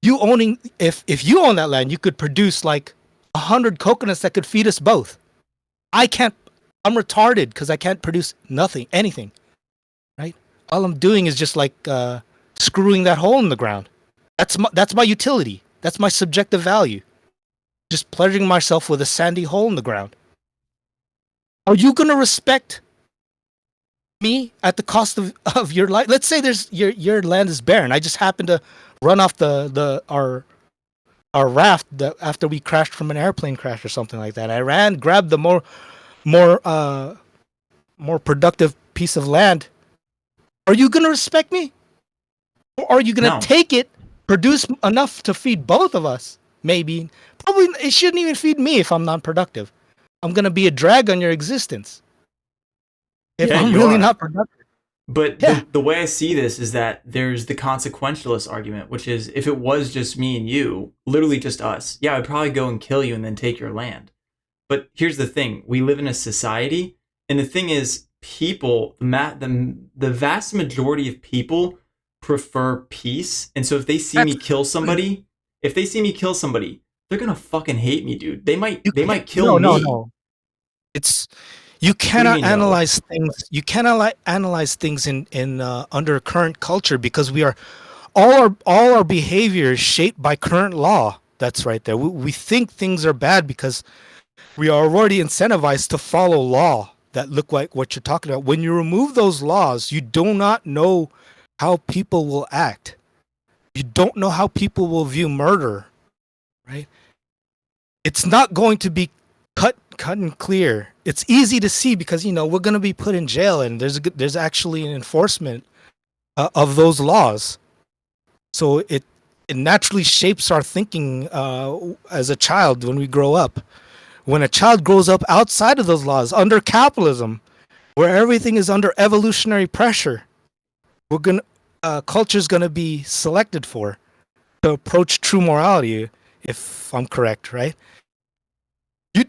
you owning if you own that land, you could produce like 100 coconuts that could feed us both. I can't. I'm retarded because I can't produce anything, right? All I'm doing is just like screwing that hole in the ground. That's my utility. That's my subjective value. Just pleasuring myself with a sandy hole in the ground. Are you gonna respect me at the cost of your life? Let's say there's your land is barren. I just happen to run off the our raft after we crashed from an airplane crash or something like that. I ran, grabbed the more more productive piece of land. Are you gonna respect me? Or are you gonna No. take it, produce enough to feed both of us? Maybe. Probably it shouldn't even feed me if I'm not productive. I'm gonna be a drag on your existence if Yeah, I'm you really are. not productive. But Yeah. the way I see this is that there's the consequentialist argument, which is if it was just me and you, literally just us, yeah, I'd probably go and kill you and then take your land. But here's the thing: we live in a society, and the thing is, people, the vast majority of people prefer peace. And so That's if they see me kill somebody, they're gonna fucking hate me, dude. They might you they can't might kill no no me. no. It's you What do you cannot mean, no? analyze things. You cannot analyze things in under current culture because we are all our behavior is shaped by current law. That's right there. We think things are bad because we are already incentivized to follow law that look like what you're talking about. When you remove those laws, you do not know how people will act. You don't know how people will view murder, right? It's not going to be cut and clear. It's easy to see because we're going to be put in jail and there's actually an enforcement of those laws. So it naturally shapes our thinking as a child when we grow up. When a child grows up outside of those laws under capitalism, where everything is under evolutionary pressure, we're gonna culture's gonna be selected for to approach true morality, if I'm correct, right? You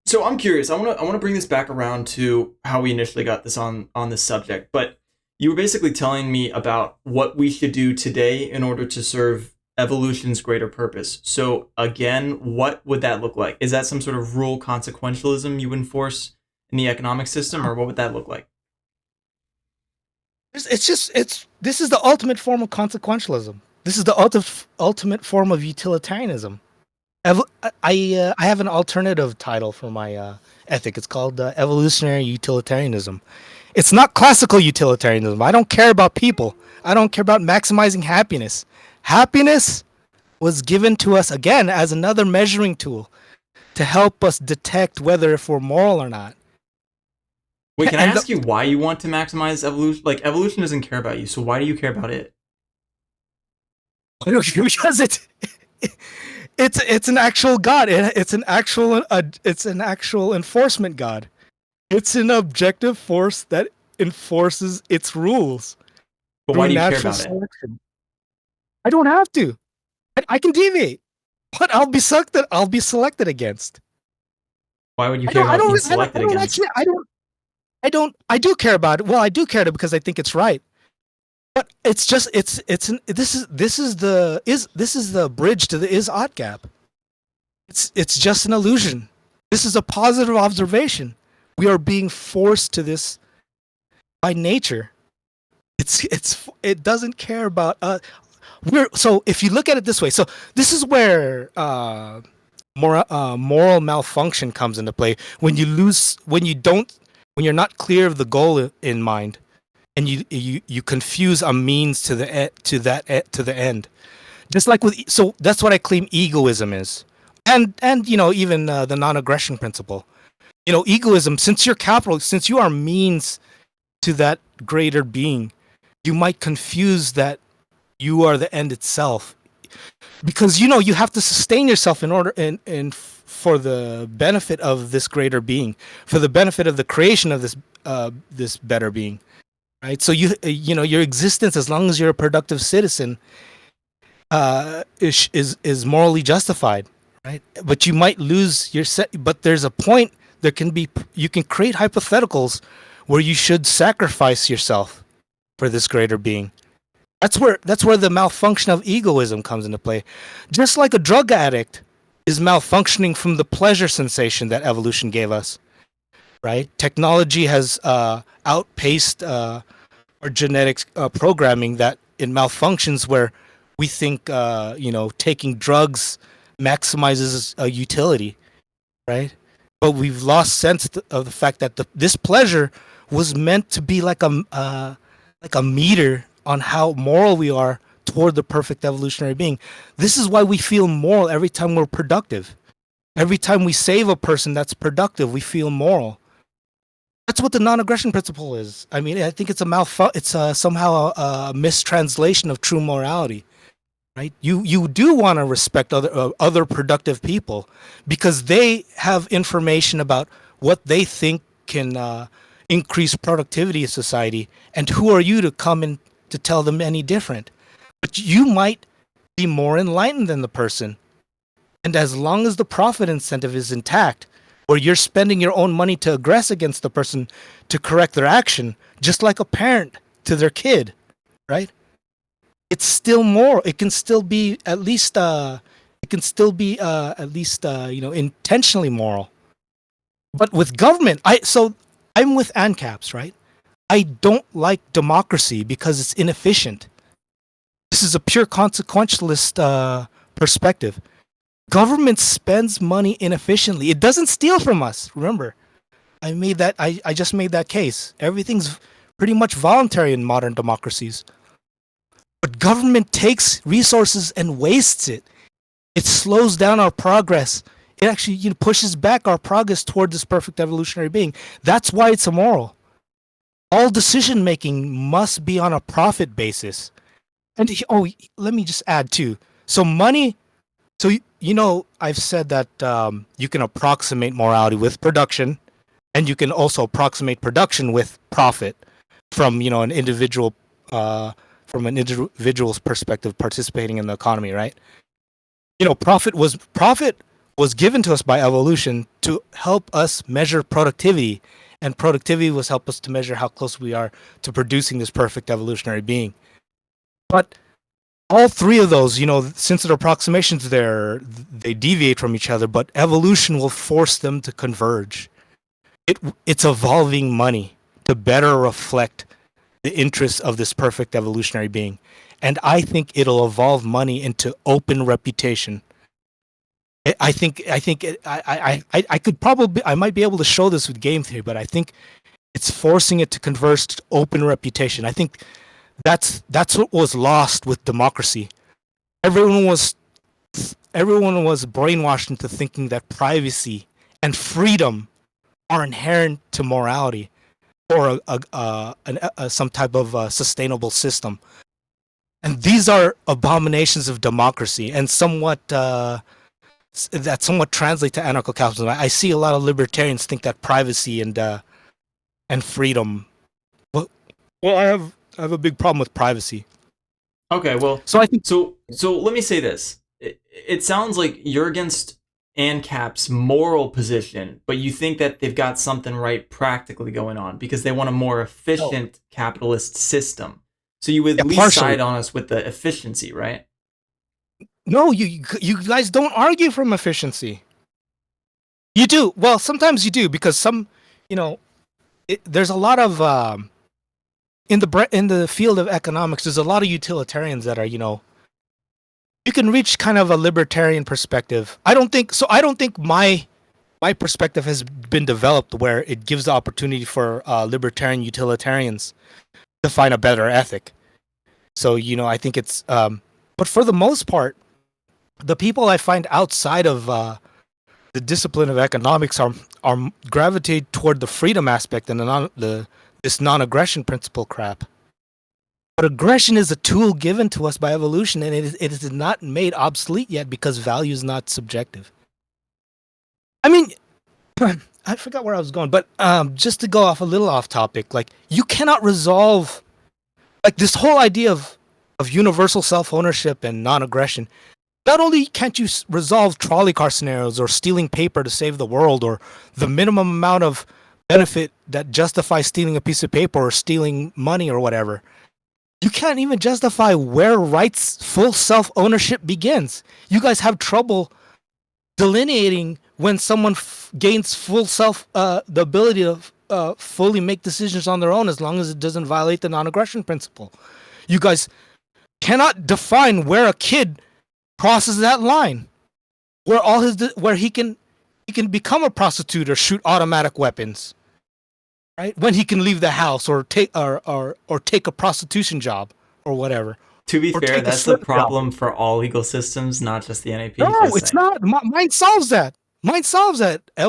So I'm curious. I want to bring this back around to how we initially got this on this subject. But you were basically telling me about what we should do today in order to serve evolution's greater purpose. So again, what would that look like? Is that some sort of rule consequentialism you enforce in the economic system, or what would that look like? it's this is the ultimate form of consequentialism. This is the ultimate form of utilitarianism. I have an alternative title for my ethic. It's called evolutionary utilitarianism. It's not classical utilitarianism. I don't care about people. I don't care about maximizing happiness. Happiness was given to us again as another measuring tool to help us detect whether if we're moral or not. Wait, can I And ask you why you want to maximize evolution? Like evolution doesn't care about you, so why do you care about it? because it's an actual god. It's an actual enforcement god. It's an objective force that enforces its rules But why through do you care natural about it? selection. I don't have to. I can deviate, but I'll be selected against. Why would you care about being I selected don't against? actually. I do care about it. Well, I do care about it because I think it's right. But it's just this is the bridge to the is ought gap. It's just an illusion. This is a positive observation. We are being forced to this by nature. It doesn't care about we're so if you look at it this way. So this is where moral malfunction comes into play when you lose when you're not clear of the goal in mind and you confuse a means to to the end. Just like with so that's what I claim egoism is, and even the non-aggression principle. Egoism, since you are means to that greater being, you might confuse that you are the end itself because you have to sustain yourself in order and for the benefit of this greater being, for the benefit of the creation of this better being, right? So your existence, as long as you're a productive citizen, is morally justified, right? But you might lose your set. But there's a point. There can be you can create hypotheticals where you should sacrifice yourself for this greater being. That's where the malfunction of egoism comes into play. Just like a drug addict is malfunctioning from the pleasure sensation that evolution gave us, right? Technology has outpaced our genetics programming that it malfunctions where we think taking drugs maximizes a utility, right? But we've lost sense of the fact that this pleasure was meant to be like a meter on how moral we are toward the perfect evolutionary being. This is why we feel moral every time we're productive. Every time we save a person that's productive, we feel moral. That's what the non-aggression principle is. I mean, I think it's it's somehow a mistranslation of true morality, right? You do want to respect other productive people because they have information about what they think can increase productivity in society, and who are you to come in to tell them any different? But you might be more enlightened than the person, and as long as the profit incentive is intact, where you're spending your own money to aggress against the person to correct their action, just like a parent to their kid, right? It's still moral. It can still be at least intentionally moral. But with government, I'm with ANCAPs, right? I don't like democracy because it's inefficient. This is a pure consequentialist perspective. Government spends money inefficiently. It doesn't steal from us. Remember, I just made that case. Everything's pretty much voluntary in modern democracies. But government takes resources and wastes it. It slows down our progress. It actually pushes back our progress toward this perfect evolutionary being. That's why it's immoral. All decision making must be on a profit basis. And let me just add too. So money. So I've said that you can approximate morality with production, and you can also approximate production with profit from an individual from an individual's perspective participating in the economy, right? Profit was given to us by evolution to help us measure productivity, and productivity was help us to measure how close we are to producing this perfect evolutionary being. But all three of those, since they're approximations, they deviate from each other, but evolution will force them to converge. It's evolving money to better reflect the interests of this perfect evolutionary being. And I think it'll evolve money into open reputation. I could probably I might be able to show this with game theory, but I think it's forcing it to converge to open reputation. I think that's what was lost with democracy. Everyone was everyone was brainwashed into thinking that privacy and freedom are inherent to morality or some type of sustainable system. And these are abominations of democracy and somewhat that somewhat translate to anarcho-capitalism. I see a lot of libertarians think that privacy and freedom. Well, I have a big problem with privacy. Okay, well, So I think so let me say this. It sounds like you're against ANCAP's moral position, but you think that they've got something right practically going on because they want a more no, efficient capitalist system. So you would yeah, at least partially. side on us with the efficiency, right? No, you guys don't argue from efficiency. You do. Well, sometimes you do because you know, there's a lot of in the field of economics. There's a lot of utilitarians that are you can reach kind of a libertarian perspective. I don't think so. I don't think my perspective has been developed where it gives the opportunity for libertarian utilitarians to find a better ethic. So I think it's but for the most part, the people I find outside of the discipline of economics are gravitate toward the freedom aspect and this non-aggression principle crap. But aggression is a tool given to us by evolution, and it is not made obsolete yet because value is not subjective. I mean, I forgot where I was going, but just to go off a little off topic, like you cannot resolve like this whole idea of universal self ownership and non aggression. Not only can't you resolve trolley car scenarios or stealing paper to save the world or the minimum amount of benefit that justifies stealing a piece of paper or stealing money or whatever, you can't even justify where rights full self ownership begins. You guys have trouble delineating when someone gains full self the ability to fully make decisions on their own as long as it doesn't violate the non-aggression principle. You guys cannot define where a kid crosses that line where where he can become a prostitute or shoot automatic weapons, right? When he can leave the house or take a prostitution job or whatever, To be or fair, take a that's the slip job. problem for all legal systems, not just the NAP. No, Just it's saying. not. Mine solves that. Mine solves that. How?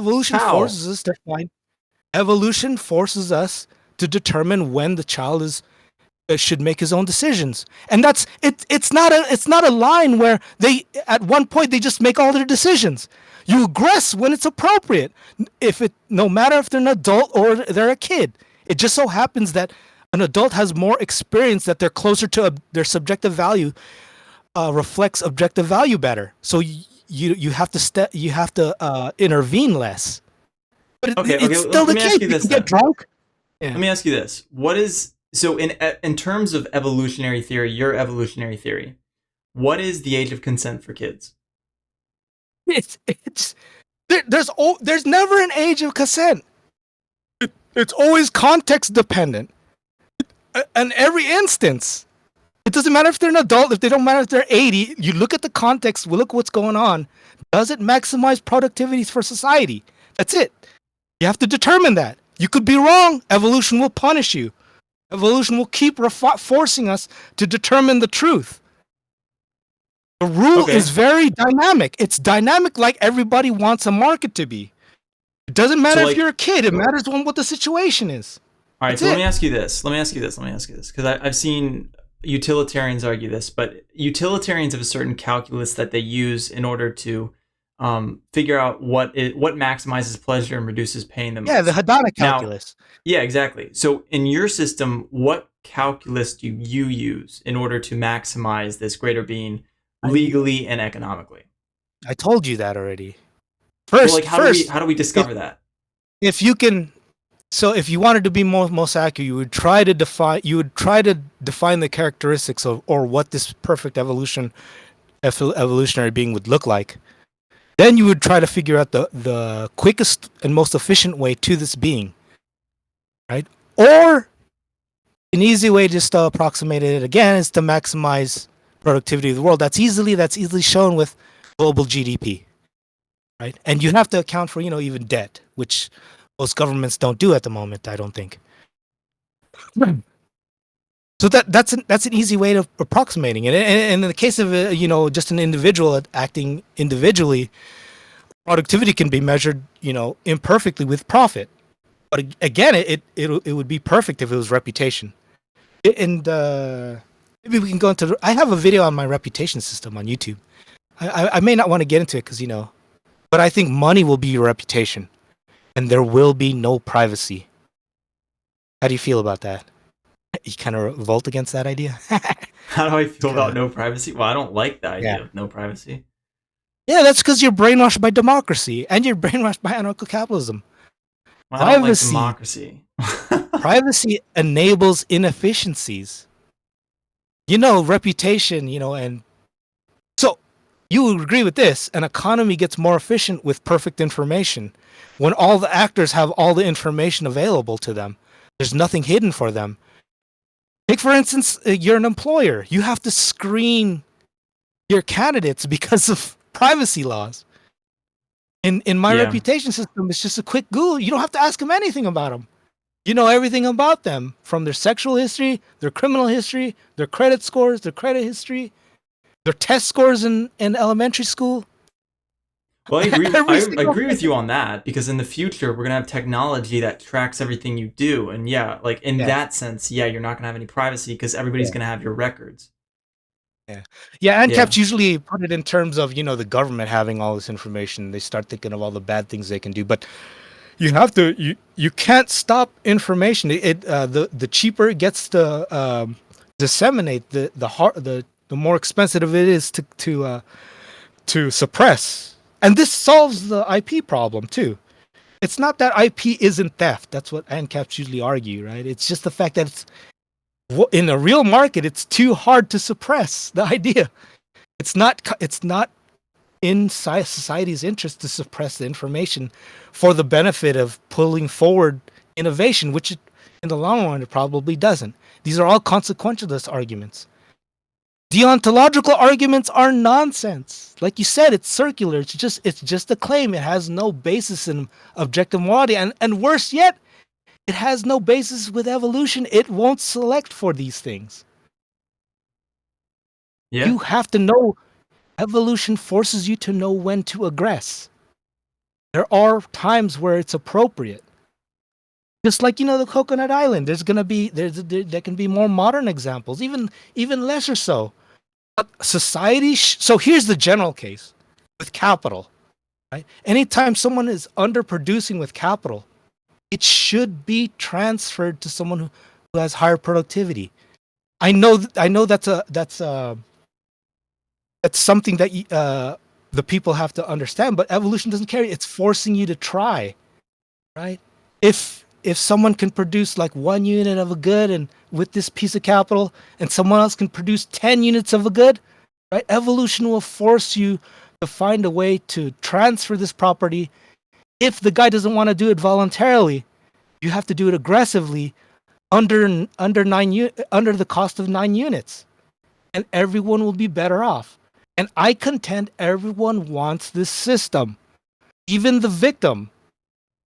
Evolution forces us to determine when the child is should make his own decisions, and that's it. It's not a line where they at one point they just make all their decisions. You aggress when it's appropriate. If it no matter if they're an adult or they're a kid, it just so happens that an adult has more experience that they're closer to their subjective value reflects objective value better. So you have to intervene less. But Okay, okay. it's still Let the me ask case. you You this can get then. drunk. Let Yeah. me ask you this. What is so in terms of evolutionary theory, your evolutionary theory, what is the age of consent for kids? It's there's never an age of consent. It's always context dependent. In every instance, it doesn't matter if they're an adult, if they don't matter if they're 80. You look at the context, we look what's going on. Does it maximize productivity for society? That's it. You have to determine that. You could be wrong. Evolution will punish you. Evolution will keep forcing us to determine the truth. The rule is Okay. very dynamic. It's dynamic like everybody wants a market to be. It doesn't matter So if you're like a kid. It matters what the situation is. all right, That's so let me it. ask you this. Let me ask you this. Let me ask you this because I've seen utilitarians argue this, but utilitarians have a certain calculus that they use in order to figure out what maximizes pleasure and reduces pain the Yeah, the most. Hedonic Now, calculus. yeah, exactly. So in your system, what calculus do you use in order to maximize this greater being I legally and economically? I told you that already. Well, like First, how do we first, how do we if discover that? if you can, so if you wanted to be most accurate, you would try to define the characteristics of or what this perfect evolutionary being would look like. Then you would try to figure out the quickest and most efficient way to this being, right? Or an easy way just to approximate it again is to maximize productivity of the world. That's easily shown with global GDP, right? And you have to account for even debt, which most governments don't do at the moment. I don't think. So that's an easy way of approximating it. And in the case of just an individual acting individually, productivity can be measured imperfectly with profit. But again, it would be perfect if it was reputation. And maybe we can go into. I have a video on my reputation system on YouTube. I may not want to get into it because but I think money will be your reputation, and there will be no privacy. How do you feel about that? You kind of revolt against that idea? How do I feel kind about of, no privacy? Well, I don't like the yeah. idea of no privacy. Yeah, that's because you're brainwashed by democracy and you're brainwashed by anarcho-capitalism. Well, I don't like Privacy, democracy. privacy enables inefficiencies. Reputation, and so you would agree with this. An economy gets more efficient with perfect information. When all the actors have all the information available to them, there's nothing hidden for them. Take, for instance, you're an employer. You have to screen your candidates because of privacy laws. In my Yeah. reputation system, it's just a quick Google. You don't have to ask them anything about them. You know everything about them, from their sexual history, their criminal history, their credit scores, their credit history, their test scores in elementary school. Well, I agree. Every I single agree with thing. you on that because in the future we're gonna have technology that tracks everything you do, and yeah, like in Yeah, that sense, yeah, you're not gonna have any privacy because everybody's yeah, gonna have your records. yeah. Yeah, Yeah. ANCAPs usually put it in terms of, the government having all this information. They start thinking of all the bad things they can do. But you can't stop information. The cheaper it gets to disseminate, the more expensive it is to suppress. And this solves the IP problem too. It's not that IP isn't theft. That's what ANCAPs usually argue, right? It's just the fact that in a real market, it's too hard to suppress the idea. It's not in society's interest to suppress the information for the benefit of pulling forward innovation, which in the long run it probably doesn't. These are all consequentialist arguments. Deontological arguments are nonsense. Like you said, it's circular. It's just a claim. It has no basis in objective morality, and worse yet, it has no basis with evolution. It won't select for these things. Yeah. You have to know. Evolution forces you to know when to aggress. There are times where it's appropriate. Just like the Coconut Island, there can be more modern examples, even lesser so. Society. So here's the general case with capital. Right? Anytime someone is underproducing with capital, it should be transferred to someone who has higher productivity. I know that's something that the people have to understand, but evolution doesn't care. It's forcing you to try, right? If someone can produce like 1 unit of a good and with this piece of capital, and someone else can produce 10 units of a good, right? Evolution will force you to find a way to transfer this property. If the guy doesn't want to do it voluntarily, you have to do it aggressively under the cost of 9 units, and everyone will be better off. And I contend everyone wants this system, even the victim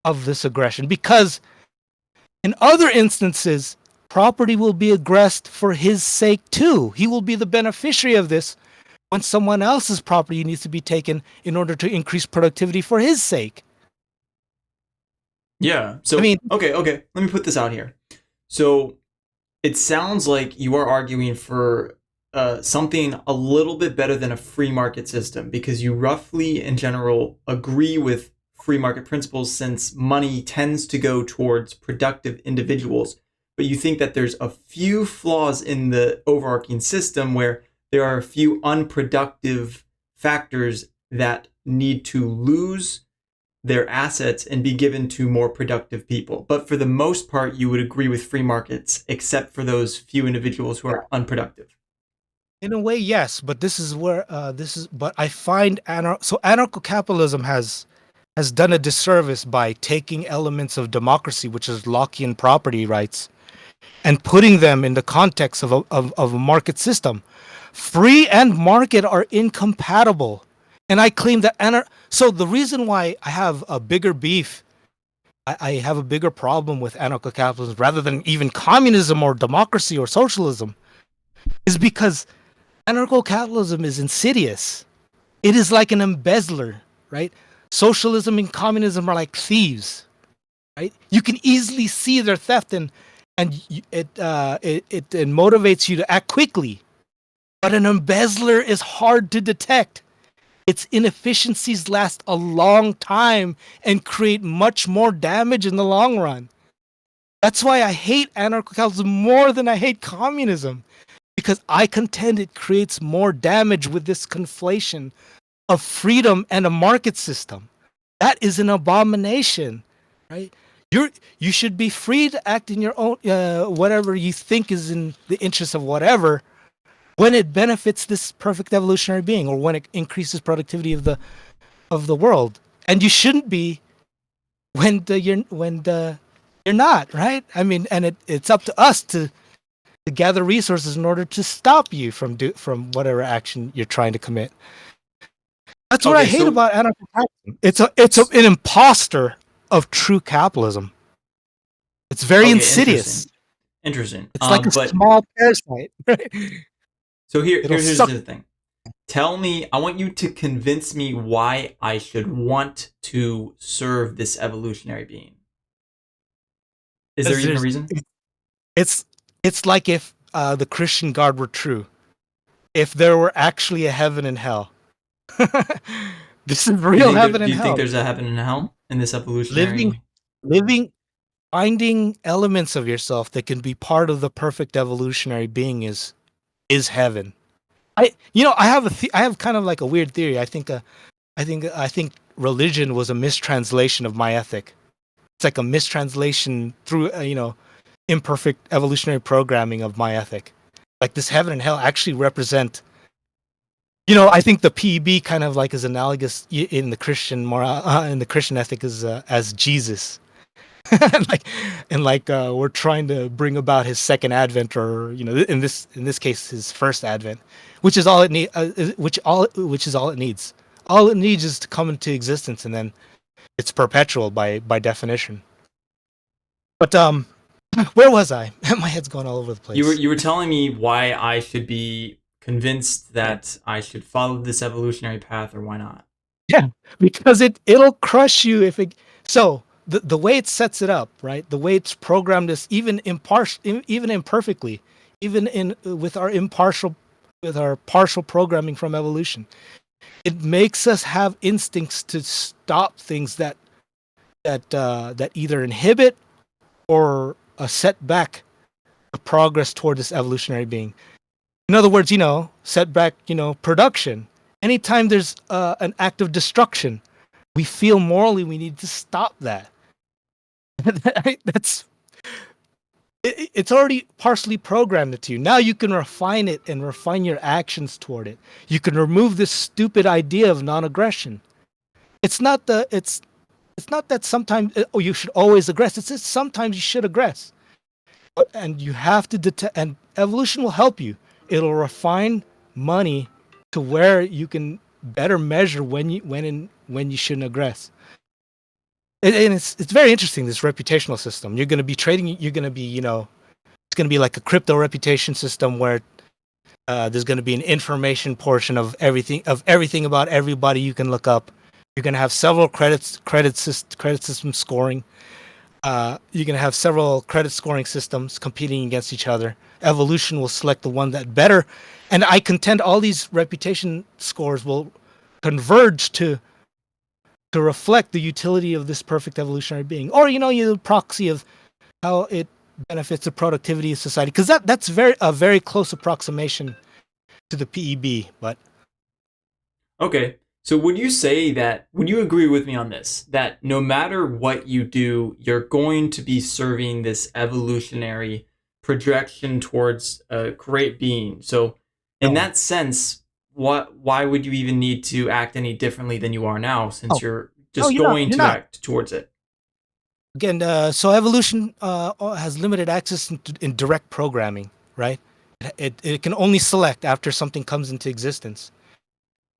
of this aggression, because in other instances, property will be aggressed for his sake too. He will be the beneficiary of this when someone else's property needs to be taken in order to increase productivity for his sake. Yeah. I So mean, okay. Let me put this out here. So it sounds like you are arguing for something a little bit better than a free market system because you roughly, in general, agree with free market principles since money tends to go towards productive individuals. But you think that there's a few flaws in the overarching system where there are a few unproductive factors that need to lose their assets and be given to more productive people. But for the most part, you would agree with free markets, except for those few individuals who are unproductive. in a way, yes, but this is where this is. But I find anarcho-capitalism has done a disservice by taking elements of democracy, which is Lockean property rights, and putting them in the context of a market system. Free and market are incompatible, and I claim that so the reason why I have a bigger beef I have a bigger problem with anarcho-capitalism rather than even communism or democracy or socialism is because anarcho-capitalism is insidious. It is like an embezzler, right? Socialism and communism are like thieves, right? You can easily see their theft, and it motivates you to act quickly. But an embezzler is hard to detect. Its inefficiencies last a long time and create much more damage in the long run. That's why I hate anarcho-capitalism more than I hate communism, because I contend it creates more damage with this conflation of freedom and a market system. That is an abomination, right? You should be free to act in your own whatever you think is in the interest of whatever when it benefits this perfect evolutionary being or when it increases productivity of the world. And you shouldn't be when you're not, right? I mean, and it's up to us to gather resources in order to stop you from whatever action you're trying to commit. That's what I Okay, hate so about anarcho-capitalism. It's an imposter of true capitalism. It's very okay, insidious. interesting, interesting. It's like a But small parasite. so It'll here's suck. the thing. Tell me, I want you to convince me why I should want to serve this evolutionary being. Is there even a There's, reason? it's it's like if the Christian God were true. If there were actually a heaven and hell. This is Do you real think heaven do and you think hell. there's a heaven and hell in this Living, evolutionary? living, finding elements of yourself that can be part of the perfect evolutionary being is heaven. I have kind of like a weird theory. I think religion was a mistranslation of my ethic. It's like a mistranslation through imperfect evolutionary programming of my ethic. Like this heaven and hell actually represent. I think the PEB kind of like is analogous in the Christian in the Christian ethic as Jesus. and like we're trying to bring about his second advent, or in this case his first advent, which is all it need which is all it needs. All it needs is to come into existence, and then it's perpetual by definition. But where was I? My head's going all over the You were place. you were telling me why I should be convinced that I should follow this evolutionary path or why not. Yeah, because it'll crush you if it. So the way it sets it up, right? The way it's programmed is even imperfectly, even in with our partial programming from evolution. It makes us have instincts to stop things that either inhibit or set back the progress toward this evolutionary being. In other words, set back, production. Anytime there's an act of destruction, we feel morally we need to stop that. That's it's already partially programmed into you. Now you can refine it and refine your actions toward it. You can remove this stupid idea of non-aggression. It's not that sometimes you should always aggress. It's just sometimes you should aggress. And you have to detect, and evolution will help you. It'll refine money to where you can better measure when you shouldn't aggress. And it's very interesting, this reputational system. You're going to be trading. You're going to be it's going to be like a crypto reputation system where there's going to be an information portion of everything about everybody you can look up. You're going to have several credit system scoring. You're going to have several credit scoring systems competing against each other. Evolution will select the one that better, and I contend all these reputation scores will converge to reflect the utility of this perfect evolutionary being, or you proxy of how it benefits the productivity of society, because that's a very close approximation to the PEB. But Okay. So would you agree with me on this? That no matter what you do, you're going to be serving this evolutionary projection towards a great being. So in no, that sense, why would you even need to act any differently than you are now since oh you're no, just you're not. going You're to not. act towards it? Again, so evolution has limited access in direct programming, right? It can only select after something comes into existence.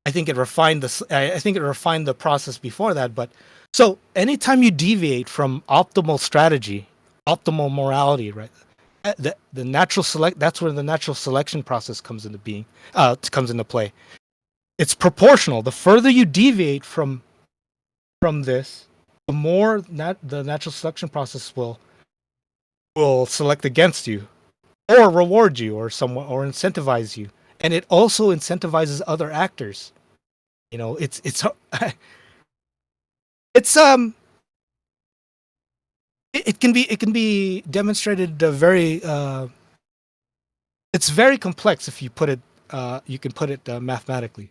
I think it refined the process before that, but So anytime you deviate from optimal strategy, optimal morality, right? The natural select that's where the natural selection process comes into being, comes into play. It's proportional. The further you deviate from this, the more the natural selection process will select against you, or reward you, or somewhat, or incentivize you. And it also incentivizes other actors. You know, it's it's it can be demonstrated very it's very complex if you put it you can put it mathematically.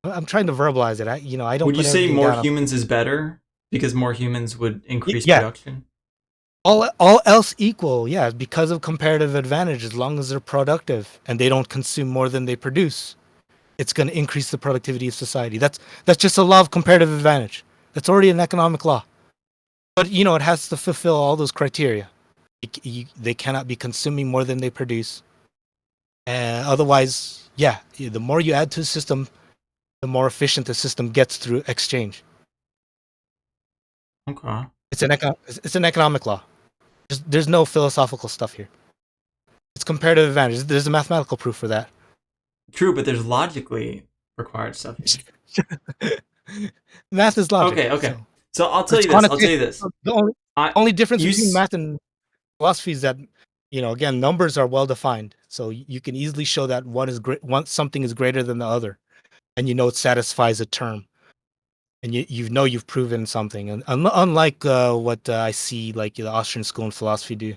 I'm trying to verbalize it. I don't Would you put say everything more down. humans is better because more humans would increase Yeah, production? all else equal, yeah, because of comparative advantage. As long as they're productive and they don't consume more than they produce, it's going to increase the productivity of society. That's just a law of comparative advantage. That's already an economic law. But it has to fulfill all those criteria. They cannot be consuming more than they produce. Otherwise, yeah, the more you add to the system, the more efficient the system gets through exchange. Okay. It's an economic law. There's no philosophical stuff here. It's comparative advantage. There's a mathematical proof for that. True, but there's logically required stuff here. Math is logic, Okay, okay. so So I'll tell it's you this. I'll tell quantitative. you this. The I only difference you between s- math and philosophy is that again, numbers are well defined, so you can easily show that one something is greater than the other, and it satisfies a term, and you've proven something. And unlike what I see like the Austrian school in philosophy do.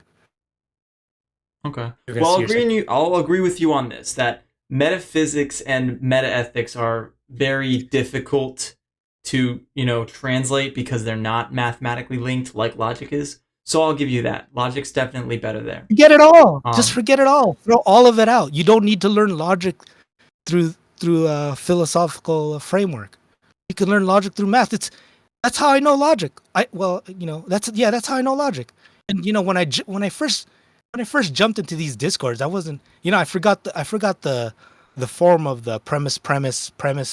Okay. You're gonna Well, see yourself. I'll agree with you on this that metaphysics and metaethics are very difficult to, translate because they're not mathematically linked like logic is. So I'll give you that. Logic's definitely better there. Forget it all. Just Um, forget it all. Throw all of it out. You don't need to learn logic through a philosophical framework. You can learn logic through math. That's how I know logic. That's how I know logic. And when I first jumped into these discords, I wasn't I forgot the form of the premise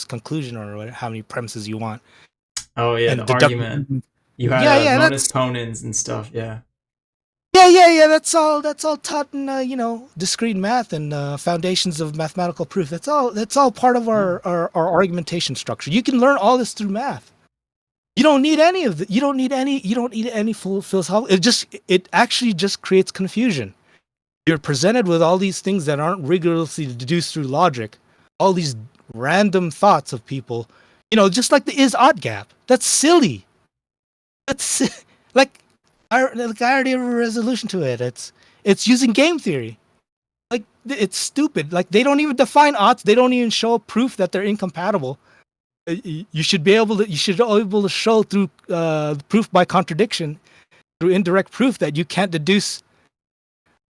conclusion, or how many premises you want, oh yeah, the and deductive. argument. You had Yeah, yeah, bonus that's ponens and stuff. Yeah. yeah. That's all taught in discrete math and foundations of mathematical proof. That's all part of Yeah. our argumentation structure. You can learn all this through math. You don't need any of the. You don't need any full philosophical. It actually just creates confusion. You're presented with all these things that aren't rigorously deduced through logic, all these random thoughts of people. Just like the is ought gap. That's silly. That's like I already have a resolution to it. It's using game theory. Like it's stupid. Like they don't even define oughts. They don't even show proof that they're incompatible. You should be able to. You should be able to show through proof by contradiction, through indirect proof, that you can't deduce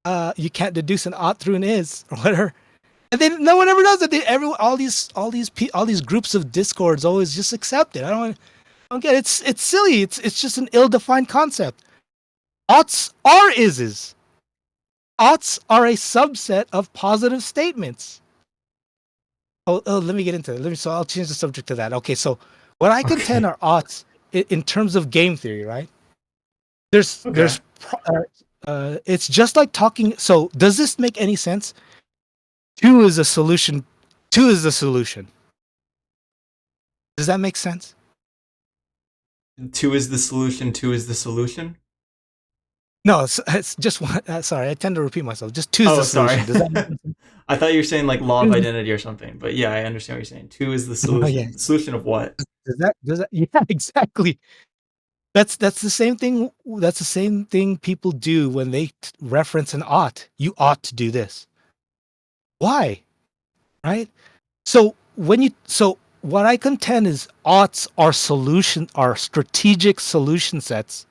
an ought through an is, or whatever. And then no one ever does it. All these groups of discords always just accept it. I don't get it. It's silly. It's just an ill-defined concept. Oughts are ises. Oughts are a subset of positive statements. Let me get into it. So I'll change the subject to that. Okay, so what I contend Okay. are oughts in terms of game theory, right? There's Okay. there's it's just like talking. So does this make any sense? Two is a solution. Two is the solution. Does that make sense? Two is the solution. Two is the solution. No, it's just one. Sorry, I tend to repeat myself. Just two is the Oh, sorry. solution. Does that make sense? I thought you were saying like law of Two is identity or something. But yeah, I understand what you're saying. Two is the oh yeah. solution. The solution of what? Does that yeah, exactly. That's the same thing. That's the same thing people do when they reference an ought. You ought to do this. Why? Right? So what I contend is oughts are strategic solution sets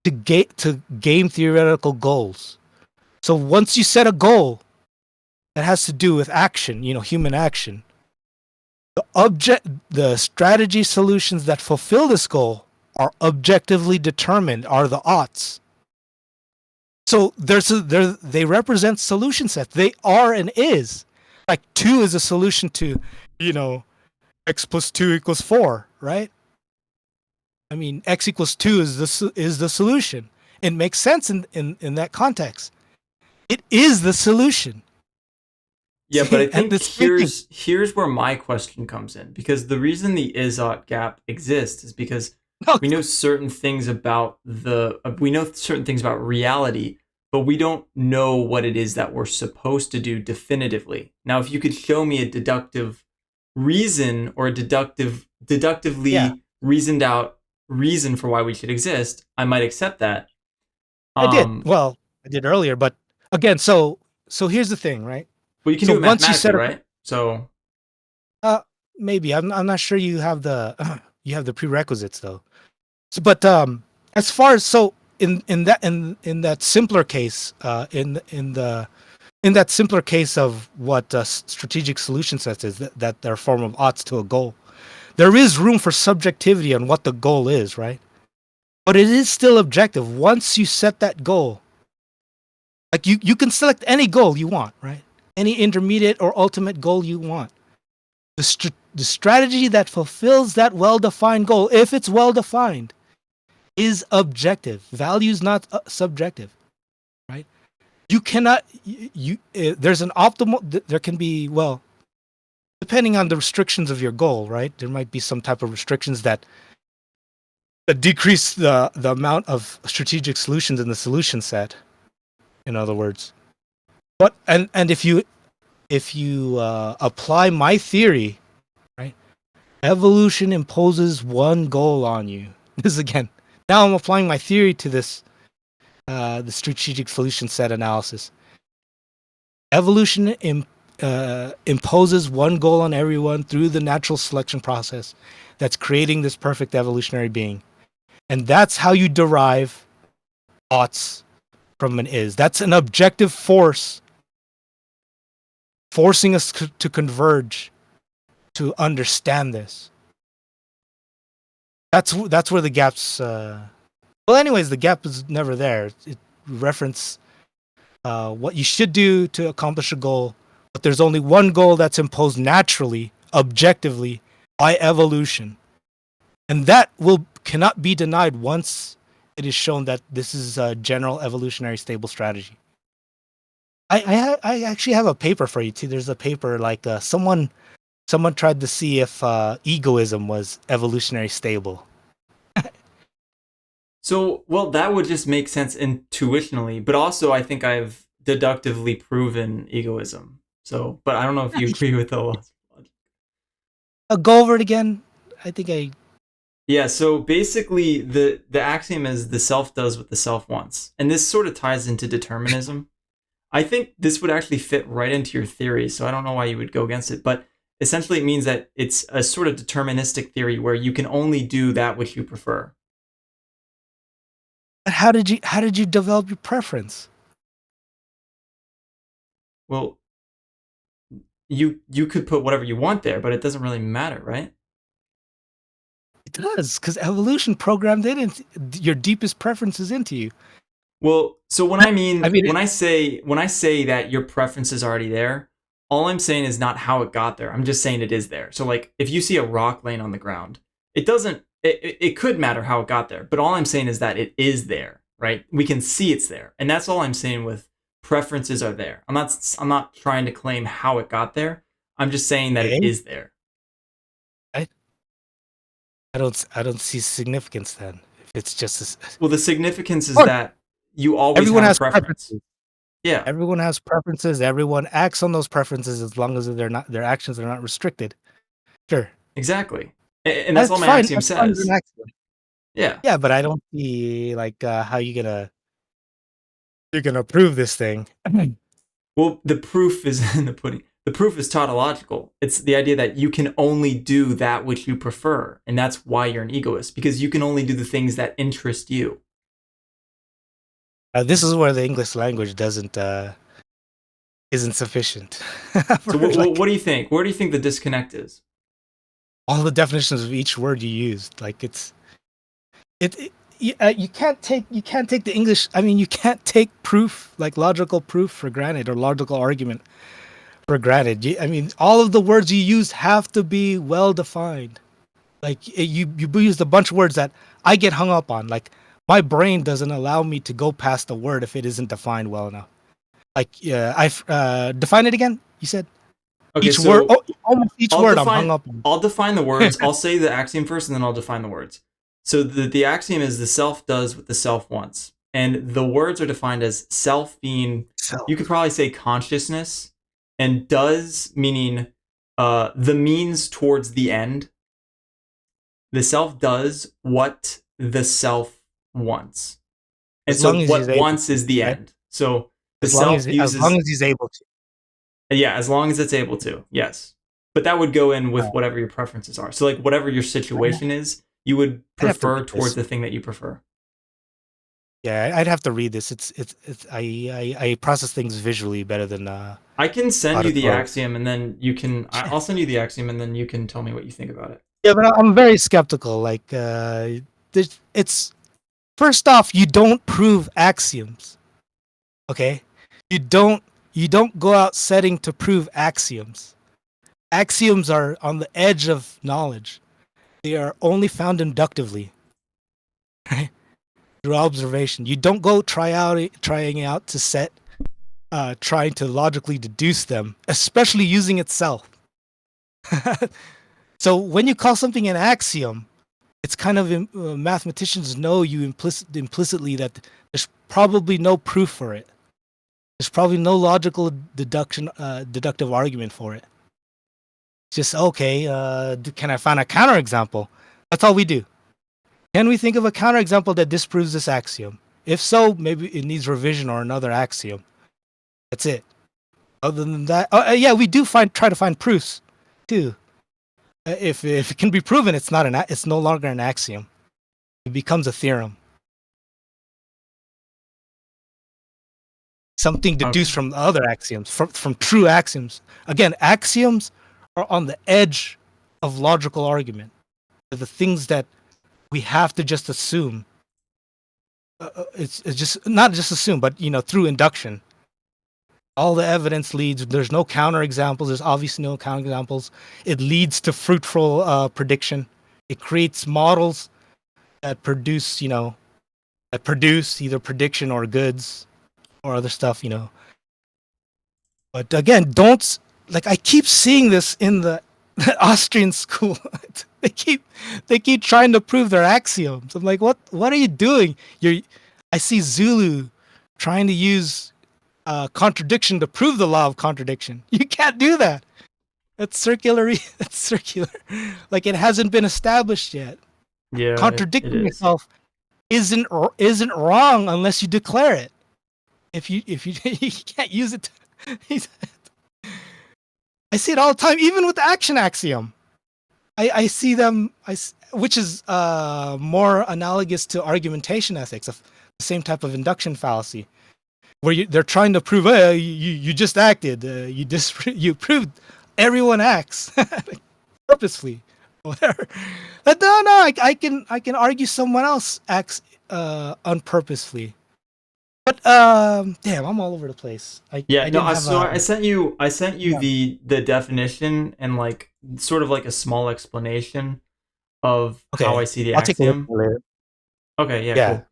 to game theoretical goals. So once you set a goal that has to do with action, human action, the strategy solutions that fulfill this goal are objectively determined, are the oughts. So they represent solution sets. They are and is. Like two is a solution to, you know, x plus two equals four, right? I mean, x equals 2 is the solution. It makes sense in that context. It is the solution. Yeah, but I See, and think the same thing. here's where my question comes in, because the reason the is-ought gap exists is because No, we know certain things about reality, but we don't know what it is that we're supposed to do definitively. Now, if you could show me a deductive reason, or a yeah, deductively reasoned out reason for why we should exist, I might accept that. I did. Um, Well, I did earlier, but again, so here's the thing, right? but you can So do it once you mathematically, set up, right? So uh, maybe I'm not sure you have the you have the prerequisites though. So, but as far as so in that simpler case, in that simpler case of what strategic solution sets is, that they're a form of odds to a goal. There is room for subjectivity on what the goal is, right? But it is still objective. Once you set that goal, like you can select any goal you want, right? Any intermediate or ultimate goal you want. The strategy that fulfills that well-defined goal, if it's well-defined, is objective. Value is not subjective, right? You cannot there's an optimal there can be, well, depending on the restrictions of your goal, right? There might be some type of restrictions that decrease the amount of strategic solutions in the solution set, in other words. But and if you apply my theory, right? Evolution imposes one goal on you. This again. Now I'm applying my theory to this the strategic solution set analysis. Evolution imposes one goal on everyone through the natural selection process that's creating this perfect evolutionary being. And that's how you derive oughts from an is. That's an objective force forcing us to converge to understand this. That's where the gaps. Well, anyways, the gap is never there. It reference what you should do to accomplish a goal, but there's only one goal that's imposed naturally, objectively, by evolution, and that will cannot be denied once it is shown that this is a general evolutionary stable strategy. I actually have a paper for you too. There's a paper like someone tried to see if egoism was evolutionary stable. So, well, that would just make sense intuitionally, but also I think I've deductively proven egoism. So, but I don't know if you agree with the logic. I'll go over it again. I think I Yeah, so basically the axiom is the self does what the self wants. And this sort of ties into determinism. I think this would actually fit right into your theory, so I don't know why you would go against it, but essentially it means that it's a sort of deterministic theory where you can only do that which you prefer. how did you develop your preference? Well, you could put whatever you want there, but it doesn't really matter, right? It does, because evolution programmed it into your deepest preferences into you. Well, so I mean, when I say that your preference is already there, all I'm saying is not how it got there. I'm just saying it is there. So like if you see a rock laying on the ground, it could matter how it got there, but all I'm saying is that it is there, right? We can see it's there. And that's all I'm saying with preferences are there. I'm not trying to claim how it got there. I'm just saying that it okay, is there. I, I don't see significance then. If it's just Well, the significance is look, that you always everyone have a has preference. preferences. Yeah, Everyone has preferences. Everyone acts on those preferences as long as their actions are not restricted. Sure, exactly. And that's all that's my fine. axiom That's fine as an says. accident. Yeah. Yeah, but I don't see like how you're gonna prove this thing. Well, the proof is in the pudding. The proof is tautological. It's the idea that you can only do that which you prefer, and that's why you're an egoist, because you can only do the things that interest you. This is where the English language doesn't isn't sufficient So, for like what do you think? Where do you think the disconnect is? all the definitions of each word you used. Like you can't take the English. I mean, you can't take proof like logical proof for granted or logical argument for granted. I mean, all of the words you use have to be well defined. Like you used a bunch of words that I get hung up on. Like my brain doesn't allow me to go past a word if it isn't defined well enough. Like I define it again. You said Okay, each word. so Oh, almost each word I'm hung up on. I'll define the words. I'll say the axiom first, and then I'll define the words. So the axiom is the self does what the self wants, and the words are defined as self being, you could Self. probably say consciousness, and does meaning the means towards the end. The self does what the self wants, and As so long as he's what able wants to, is the right? end. So the self As long uses, as he's able to. yeah, as long as it's able to, yes. But that would go in with Uh, whatever your preferences are. So like whatever your situation is, you would I'd have to prefer read towards this. the thing that you prefer. Yeah, I'd have to read this. It's I process things visually better than I can send you the auditory. axiom, and then you can. I'll send you the axiom, and then you can tell me what you think about it. Yeah, but I'm very skeptical. Like, it's first off, you don't prove axioms. Okay, you don't you don't go out setting to prove axioms. Axioms are on the edge of knowledge. They are only found inductively, right? Through observation. You don't go trying out to set, trying to logically deduce them, especially using itself. So when you call something an axiom, it's kind of mathematicians know you implicitly that there's probably no proof for it. There's probably no logical deductive argument for it. It's just okay. Can I find a counterexample? That's all we do. Can we think of a counterexample that disproves this axiom? If so, maybe it needs revision or another axiom. That's it. Other than that, yeah, we do try to find proofs too. If it can be proven, it's no longer an axiom. It becomes a theorem. Something deduced Okay. from other axioms, from true axioms. Again, axioms are on the edge of logical argument. They're the things that we have to just assume. It's just not just assume, but through induction. All the evidence leads. There's no counterexamples. There's obviously no counterexamples. It leads to fruitful prediction. It creates models that produce either prediction or goods or other stuff. But again, don't like I keep seeing this in the Austrian school. they keep they keep trying to prove their axioms. I'm like, what are you doing? I see Zulu trying to use contradiction to prove the law of contradiction. You can't do that. That's circular. That's circular. Like it hasn't been established yet. Yeah, it Contradicting is. yourself isn't wrong unless you declare it. If you you can't use it. I see it all the time, even with the action axiom. I see them, which is more analogous to argumentation ethics, of the same type of induction fallacy, where they're trying to prove, you just acted, you proved everyone acts purposefully, whatever. But no, I can argue someone else acts unpurposefully. But damn, I'm all over the place. Yeah, I no. didn't have a I sent you yeah. the definition and like sort of like a small explanation of how Okay, I see the I'll take a look axiom. at it later. Okay, yeah, Yeah, cool.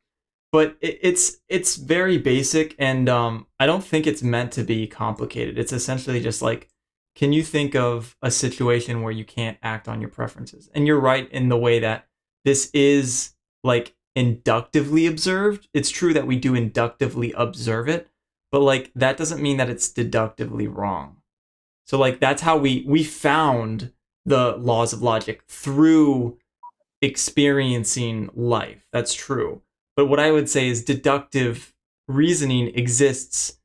But it's very basic, and I don't think it's meant to be complicated. It's essentially just like, can you think of a situation where you can't act on your preferences? And you're right in the way that this is like inductively observed. It's true that we do inductively observe it, but like that doesn't mean that it's deductively wrong. So like that's how we found the laws of logic through experiencing life. That's true. But what I would say is deductive reasoning exists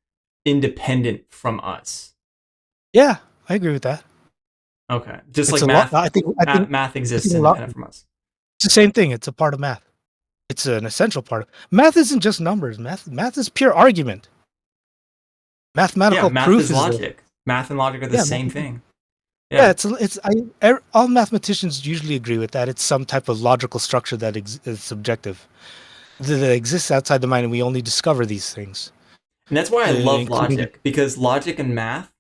independent from us. yeah, I agree with that. Okay. Just It's like a lot. math, math I exists think a lot. independent from us. It's the same thing. It's a part of math. It's an essential part. Math isn't just numbers. Math is pure argument. Yeah, Mathematical math proof is is the logic. Math and logic are the yeah. same thing. Yeah, Yeah. all mathematicians usually agree with that. It's some type of logical structure that is subjective, that exists outside the mind, and we only discover these things, And that's why I love including logic, because logic and math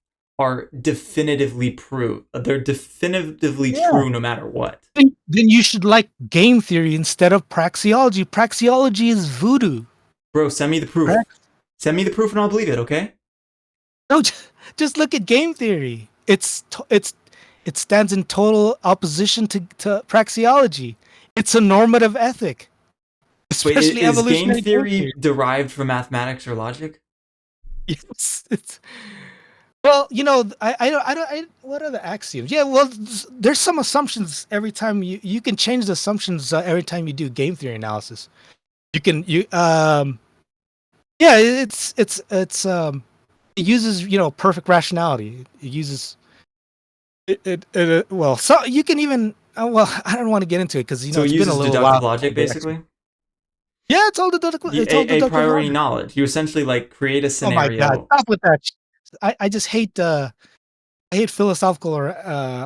are definitively true. They're definitively Yeah. true no matter what. Then you should like game theory instead of praxeology. Praxeology is voodoo. Bro, send me the proof. Prax- Send me the proof and I'll believe it, okay? no, just look at game theory. It stands in total opposition to praxeology. It's a normative ethic, Wait, especially is game evolutionary game theory theory. derived from mathematics or logic? Yes, it's well, what are the axioms? Yeah, well, there's some assumptions every time you can change the assumptions every time you do game theory analysis. You can you yeah, it uses perfect rationality. It uses well, so you can even well, I don't want to get into it because So it it's been a uses little deductive while. logic, basically? Yeah, it's all deductive. It's all A deductive priori logic. knowledge. You essentially like create a Oh my god, scenario. stop with that. I just hate I hate philosophical or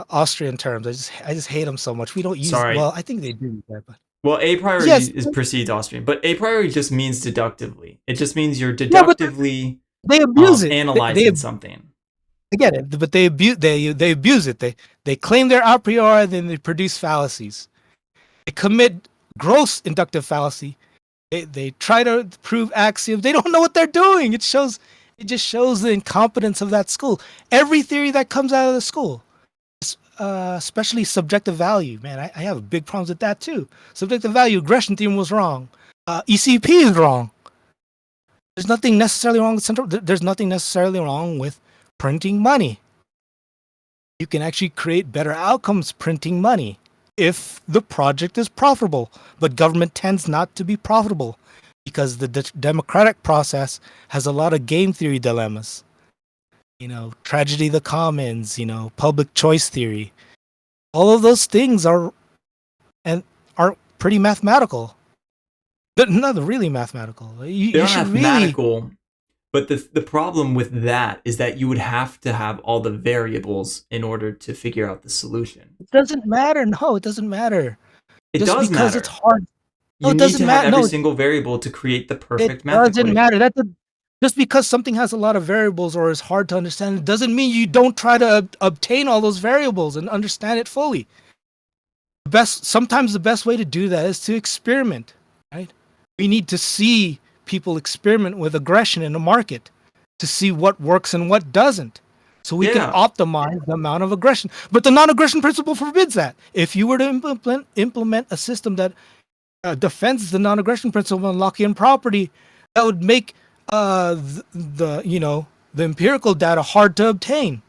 Austrian terms. I just hate them so much. We don't use Sorry. well. I think they do use that, but Well, a priori yes, is precedes Austrian, but a priori just means deductively. It just means you're yeah, but deductively they abuse it. They analyzing something. I get it, but they abuse it. They claim they're a priori, then they produce fallacies. They commit gross inductive fallacy. They try to prove axioms. They don't know what they're doing. It just shows the incompetence of that school. Every theory that comes out of the school, especially subjective value, man, I have big problems with that too. Subjective value, aggression theorem was wrong. ECP is wrong. There's nothing necessarily wrong with central. There's nothing necessarily wrong with printing money. You can actually create better outcomes printing money if the project is profitable. But government tends not to be profitable because the democratic process has a lot of game theory dilemmas. Tragedy of the commons, public choice theory. All of those things are pretty mathematical. They're really mathematical. They're You not should really. mathematical, but the problem with that is that you would have to have all the variables in order to figure out the solution. It doesn't matter. No, it doesn't matter. It Just does because it's matter. hard. No, You it need doesn't to have matter. every No, single variable to create the it perfect math doesn't equation. matter. Just because something has a lot of variables or is hard to understand, it doesn't mean you don't try to obtain all those variables and understand it fully. Sometimes the best way to do that is to experiment, right? We need to see people experiment with aggression in the market to see what works and what doesn't. So we can Yeah. optimize the amount of aggression. But the non-aggression principle forbids that. If you were to implement a system that defends the non-aggression principle on Lockean property, that would make the empirical data hard to obtain.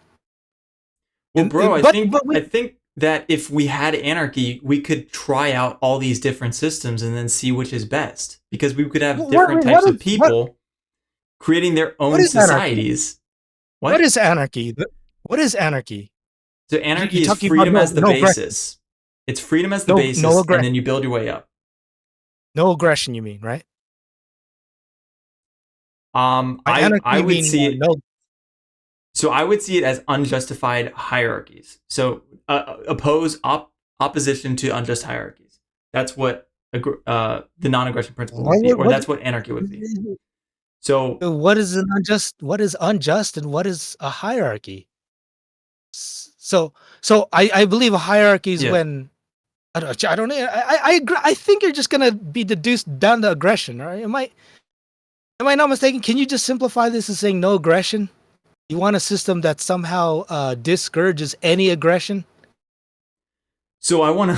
Well, bro, But I think that if we had anarchy, we could try out all these different systems and then see which is best. Because we could have different types of people creating their what own is anarchy? societies. What What? is anarchy? What is anarchy? So anarchy You're is talking about freedom as the no aggression, basis. It's freedom as the no basis, and then aggression, you build your way up. no aggression. You mean right? By anarchy, I you would mean see it. no. So I would see it as unjustified hierarchies. So opposition to unjust hierarchies. That's what the non-aggression principle would be, or that's what anarchy would be. So What is an unjust? What is unjust, and what is a hierarchy? So I believe a hierarchy is yeah. when I don't know. I agree. I think you're just gonna be deduced down to aggression, right? Am I not mistaken? Can you just simplify this as saying no aggression? You want a system that somehow discourages any aggression? So I want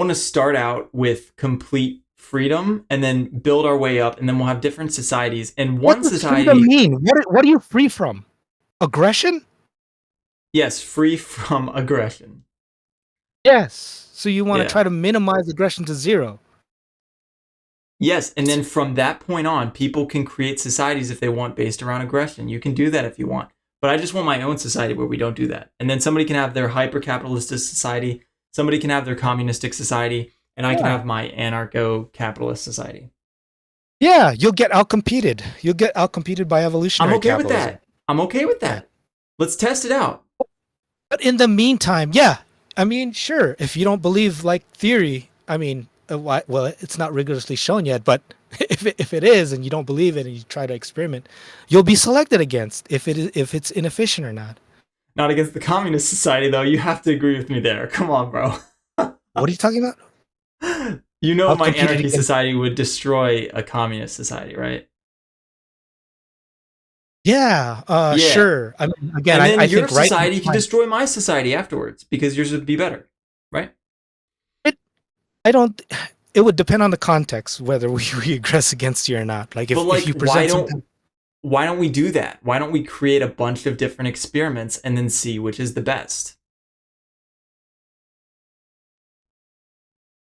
to start out with complete freedom and then build our way up, and then we'll have different societies. And What one does freedom society, mean? What are you free from? Aggression? yes, free from aggression. Yes. So you want to Yeah. try to minimize aggression to zero. Yes, and then from that point on, people can create societies if they want based around aggression. You can do that if you want. But I just want my own society where we don't do that. And then somebody can have their hyper capitalistic society, somebody can have their communistic society, and I can Yeah. have my anarcho capitalist society. Yeah, you'll get outcompeted. You'll get outcompeted by I'm evolutionary okay with capitalism. that. I'm okay with Yeah. that. Let's test it out. But in the meantime, yeah, I mean, sure, if you don't believe like theory, I mean, well, it's not rigorously shown yet, but if it is and you don't believe it and you try to experiment, you'll be selected against if it's inefficient or not. Not against the communist society, though. You have to agree with me there. Come on, bro. What are you talking about? You know, I've my competed anarchy against. society would destroy a communist society, right? Yeah, Yeah. sure. I mean, again, And then I your think right now society can destroy my society afterwards because yours would be better, right? it, I don't. It would depend on the context whether we regress against you or not. Like But if like, you present something. why don't we do that? Why don't we create a bunch of different experiments and then see which is the best?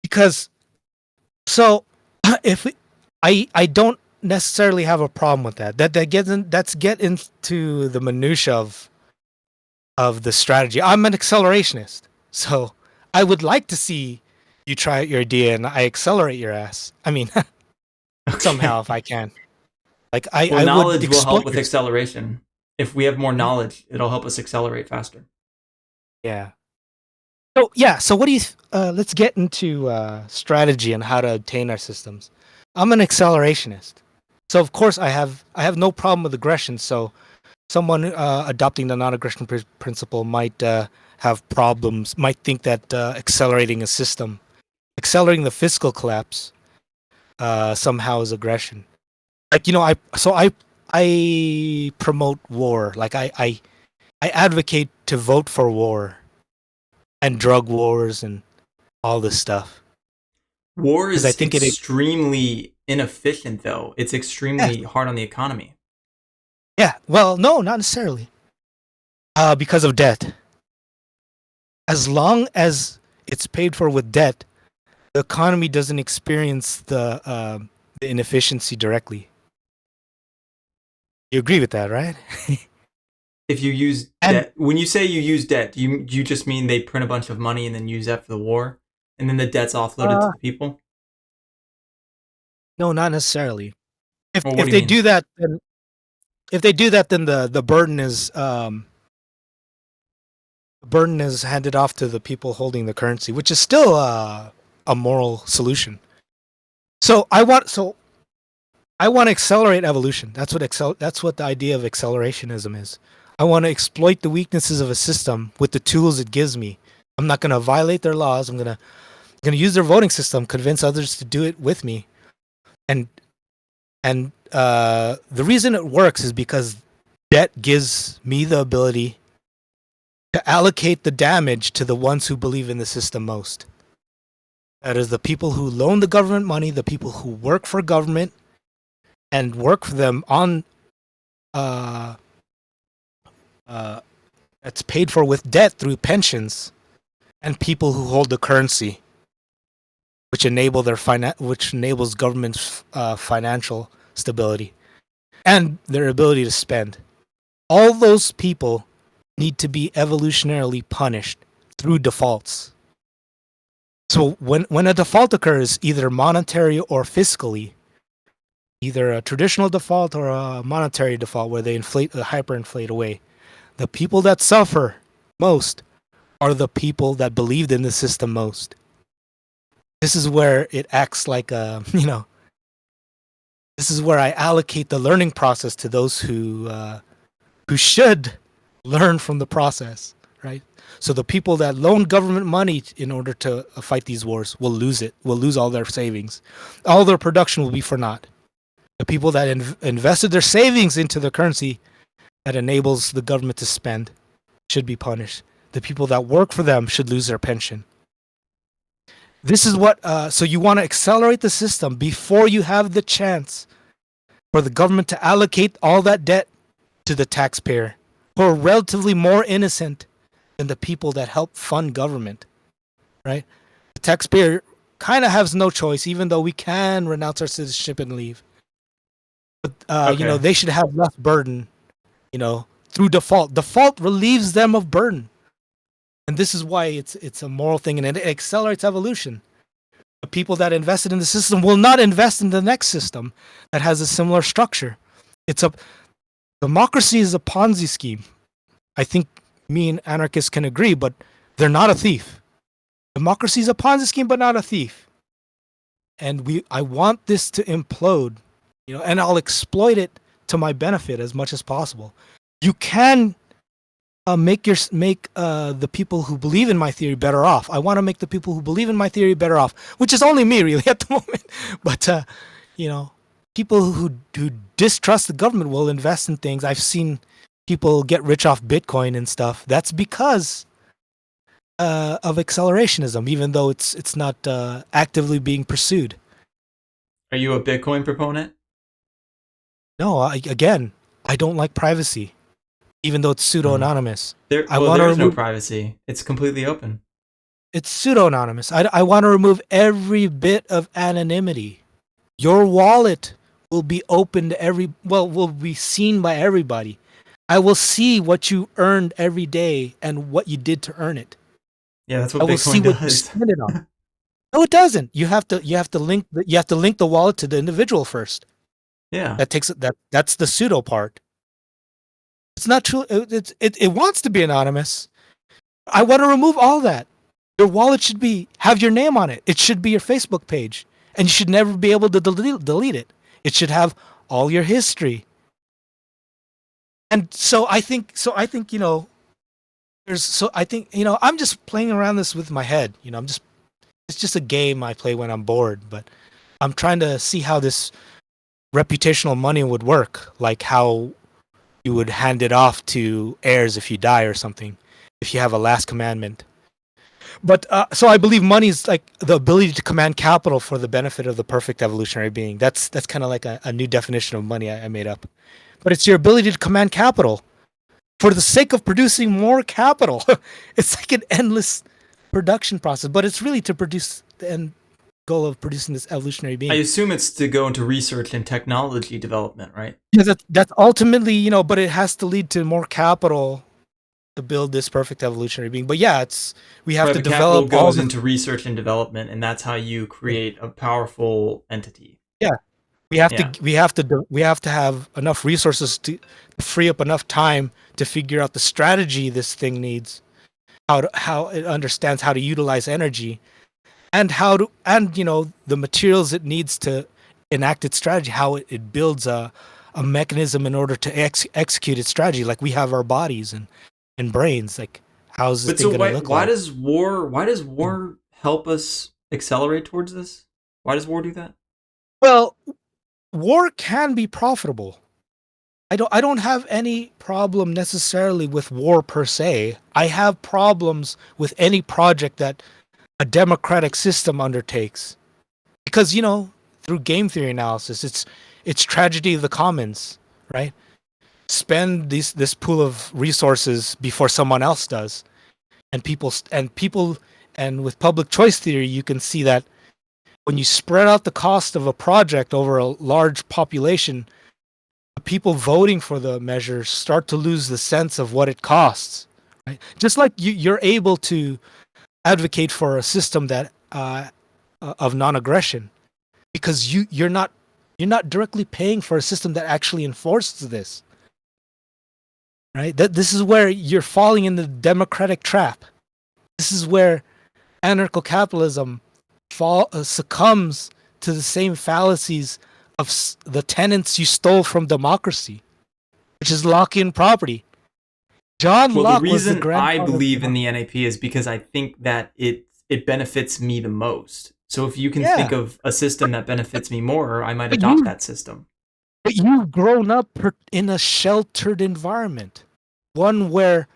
Because so if we, I don't necessarily have a problem with that. That gets in, that's get into the minutia of the strategy. I'm an accelerationist, so I would like to see you try out your idea and I accelerate your ass. I mean, somehow if Okay. I can, like Well, I would knowledge will help exploit with your. acceleration. If we have more knowledge, it'll help us accelerate faster. Yeah. So yeah, so what do you? Let's get into strategy and how to obtain our systems. I'm an accelerationist, so of course I have no problem with aggression. So someone adopting the non-aggression principle might have problems. Might think that accelerating a system, accelerating the fiscal collapse, somehow is aggression. Like I promote war. Like I advocate to vote for war and drug wars and all this stuff War because I is think it. extremely inefficient, though. It's Yeah, extremely hard on the economy. yeah. Well, no, not necessarily. Because of debt. As long as it's paid for with debt, the economy doesn't experience the inefficiency directly. You agree with that, right? If you use And debt, when you say you use debt, do you just mean they print a bunch of money and then use that for the war, and then the debt's offloaded to uh, the people? no, not necessarily. If Or what if do you they mean? do that, then the burden is handed off to the people holding the currency, which is still a moral solution. So I want to accelerate evolution. That's what the idea of accelerationism is. I want to exploit the weaknesses of a system with the tools it gives me. I'm not going to violate their laws. I'm going to use their voting system, convince others to do it with me. And the reason it works is because debt gives me the ability to allocate the damage to the ones who believe in the system most. That is the people who loan the government money, the people who work for government and work for them on uh, uh, it's paid for with debt through pensions, and people who hold the currency, which enables government's financial stability and their ability to spend. All those people need to be evolutionarily punished through defaults. So when a default occurs, either monetary or fiscally, either a traditional default or a monetary default where they hyperinflate away, the people that suffer most are the people that believed in the system most. This is where it acts like a, this is where I allocate the learning process to those who should learn from the process, right? So the people that loan government money in order to fight these wars will lose it, will lose all their savings. All their production will be for naught. The people that invested their savings into the currency that enables the government to spend should be punished. The people that work for them should lose their pension. This is what, so you want to accelerate the system before you have the chance for the government to allocate all that debt to the taxpayer, who are relatively more innocent than the people that help fund government, right? The taxpayer kind of has no choice, even though we can renounce our citizenship and leave. But, Okay. they should have less burden, through default. Default relieves them of burden. And this is why it's a moral thing and it accelerates evolution. The people that invested in the system will not invest in the next system that has a similar structure. It's a Democracy is a Ponzi scheme. I think me and anarchists can agree, but they're not a thief. Democracy is a Ponzi scheme, but not a thief. And I want this to implode, and I'll exploit it to my benefit as much as possible. You can make the people who believe in my theory better off. I want to make the people who believe in my theory better off, which is only me really at the moment. But you know, people who distrust the government will invest in things. I've seen people get rich off Bitcoin and stuff. That's because of accelerationism, even though it's not actively being pursued. Are you a Bitcoin proponent? No, again, I don't like privacy, even though it's pseudo Hmm. anonymous. I Well, want there to is no remove privacy. It's completely open. it's pseudo anonymous. I want to remove every bit of anonymity. Your wallet will be open to will be seen by everybody. I will see what you earned every day and what you did to earn it. Yeah, that's I what will see Bitcoin what you does. spent it on. No, it doesn't. You have to link the wallet to the individual first. Yeah. That's the pseudo part. It's not true. It wants to be anonymous. I want to remove all that. Your wallet should have your name on it. It should be your Facebook page, and you should never be able to delete it. It should have all your history. And I think I think I'm just playing around this with my head. It's just a game I play when I'm bored, but I'm trying to see how this reputational money would work, like how you would hand it off to heirs if you die or something, if you have a last commandment. But so I believe money is like the ability to command capital for the benefit of the perfect evolutionary being. That's kind of like a new definition of money I made up. But it's your ability to command capital for the sake of producing more capital. It's like an endless production process, but it's really to produce the end goal of producing this evolutionary I being. assume it's to go into research and technology development, right? Yeah, that's ultimately, but it has to lead to more capital to build this perfect evolutionary being. But yeah, we have Right, to but capital develop all goes this. into research and development, and that's how you create a powerful entity. Yeah, Yeah. we have to have enough resources to free up enough time to figure out the strategy this thing needs, how it understands how to utilize energy, and the materials it needs to enact its strategy, how it builds a mechanism in order to execute its strategy. Like we have our bodies and brains. Like how is this But thing so going to why look like? why does war help us accelerate towards this? Why does war do that? Well, war can be profitable. I don't have any problem necessarily with war per se. I have problems with any project that a democratic system undertakes. Because, through game theory analysis, it's tragedy of the commons, right? Spend this pool of resources before someone else does. And with public choice theory, you can see that when you spread out the cost of a project over a large population, people voting for the measures start to lose the sense of what it costs. Right? Just like you're able to advocate for a system that of non-aggression because you're not directly paying for a system that actually enforces this. Right? That this is where you're falling in the democratic trap. This is where anarcho-capitalism succumbs to the same fallacies of the tenets you stole from democracy, which is Lockean property. John Well, the Locke was the reason I grandfather of believe in democracy. the NAP is because I think that it benefits me the most. So if you can think Yeah, of a system that benefits me more, I might but adopt you that system. but you've grown up in a sheltered environment, one where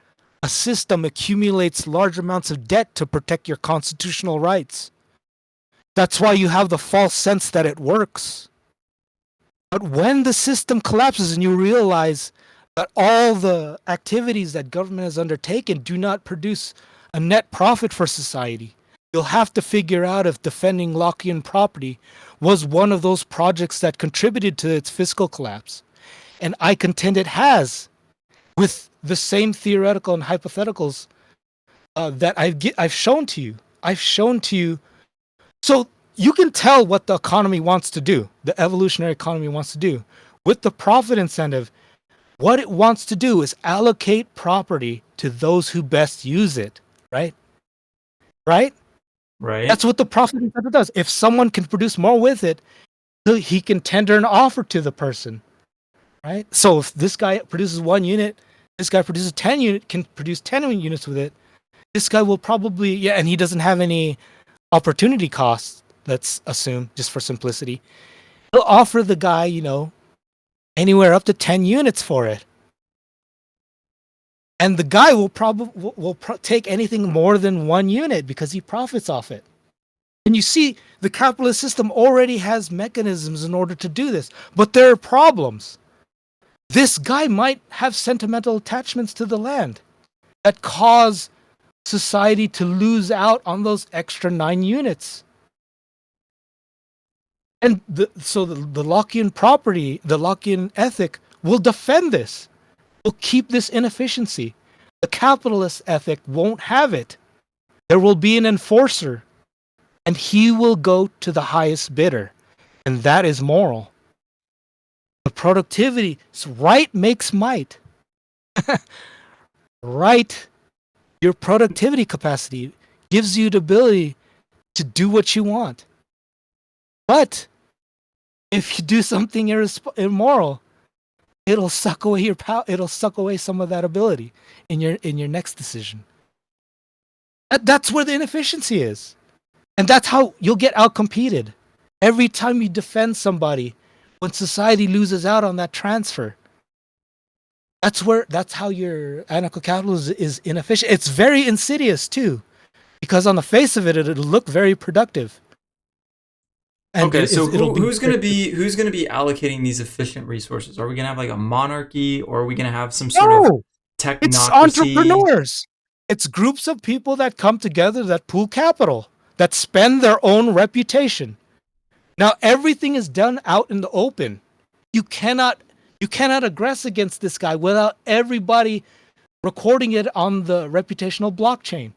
a system accumulates large amounts of debt to protect your constitutional rights. That's why you have the false sense that it works. But when the system collapses and you realize that all the activities that government has undertaken do not produce a net profit for society, you'll have to figure out if defending Lockean property was one of those projects that contributed to its fiscal collapse. And I contend it has, with the same theoretical and hypotheticals that I've shown to you. I've shown to you. So you can tell what the economy wants to do, the evolutionary economy wants to do. With the profit incentive, what it wants to do is allocate property to those who best use it, right? Right? Right? That's what the profit incentive does. If someone can produce more with it, he can tender an offer to the person, right? So if this guy produces one unit This guy produces 10 unit can produce 10 units with it. This guy will probably and he doesn't have any opportunity costs. Let's assume, just for simplicity, he'll offer the guy, anywhere up to 10 units for it. And the guy will probably take anything more than 1 unit because he profits off it. And you see, the capitalist system already has mechanisms in order to do this, but there are problems. This guy might have sentimental attachments to the land that cause society to lose out on those extra 9 units. And so the Lockean property, the Lockean ethic will defend this, will keep this inefficiency. The capitalist ethic won't have it. There will be an enforcer, and he will go to the highest bidder, and that is moral. The productivity, so right makes might. Right, your productivity capacity gives you the ability to do what you want. But if you do something immoral, it'll suck away your power. It'll suck away some of that ability in your next decision. That's where the inefficiency is, and that's how you'll get outcompeted. Every time you defend somebody, when society loses out on that transfer, that's how your anarcho-capitalism is inefficient. It's very insidious too, because on the face of it, it'll look very productive. And okay, so who's going to be allocating these efficient resources? Are we going to have like a monarchy, or are we going to have some sort of technocracy? It's entrepreneurs. It's groups of people that come together, that pool capital, that spend their own reputation. Now everything is done out in the open. You cannot aggress against this guy without everybody recording it on the reputational blockchain.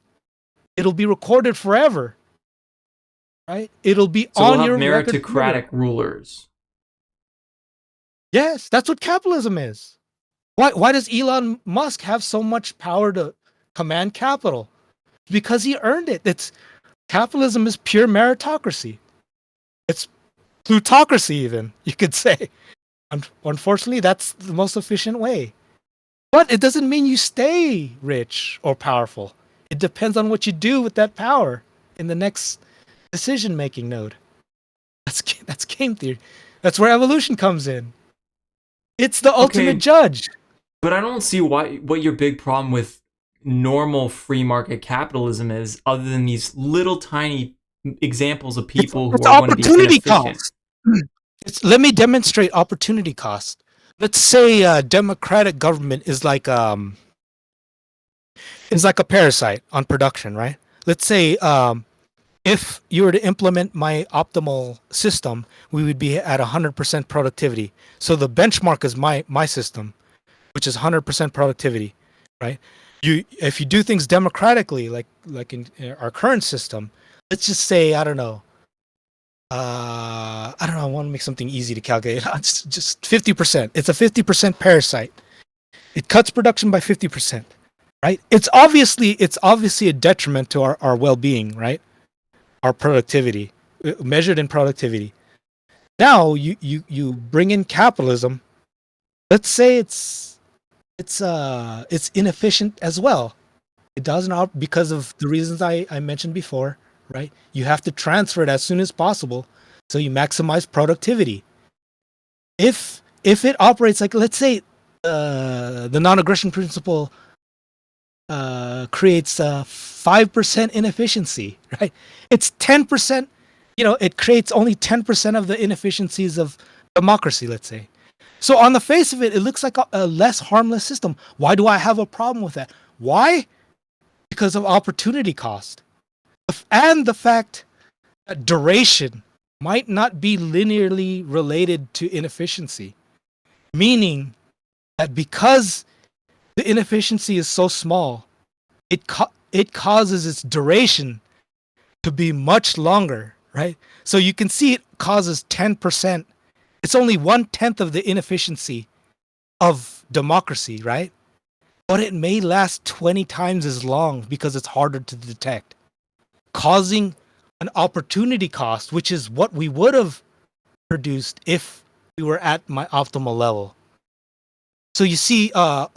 It'll be recorded forever. Right? It'll be so on we'll your have meritocratic rulers. Yes, that's what capitalism is. Why does Elon Musk have so much power to command capital? Because he earned it. Capitalism is pure meritocracy. It's plutocracy, even, you could say. Unfortunately, that's the most efficient way. But it doesn't mean you stay rich or powerful. It depends on what you do with that power in the next decision-making node. That's game theory. That's where evolution comes in. It's the ultimate judge. But I don't see what your big problem with normal free market capitalism is, other than these little tiny examples of people who are going to be inefficient. Let me demonstrate opportunity cost. Let's say democratic government is like a parasite on production, right? Let's say if you were to implement my optimal system, we would be at 100% productivity. So the benchmark is my system, which is 100% productivity, right? If you do things democratically, like in our current system, let's just say, I don't know, I want to make something easy to calculate. It's just 50%. It's a 50% parasite. It cuts production by 50%, right? It's obviously a detriment to our well-being, right? Our productivity, measured in productivity. Now you bring in capitalism. Let's say it's inefficient as well. It doesn't, because of the reasons I mentioned before, right? You have to transfer it as soon as possible, so you maximize productivity. If it operates like, let's say, the non-aggression principle creates 5% inefficiency, right? It's 10%. It creates only 10% of the inefficiencies of democracy, let's say. So on the face of it, it looks like a less harmless system. Why do I have a problem with that? Why? Because of opportunity cost. And the fact that duration might not be linearly related to inefficiency. Meaning that because the inefficiency is so small, it causes its duration to be much longer, right? So you can see it causes 10%. It's only 1/10 of the inefficiency of democracy, right? But it may last 20 times as long because it's harder to detect, causing an opportunity cost, which is what we would have produced if we were at my optimal level. So you see, so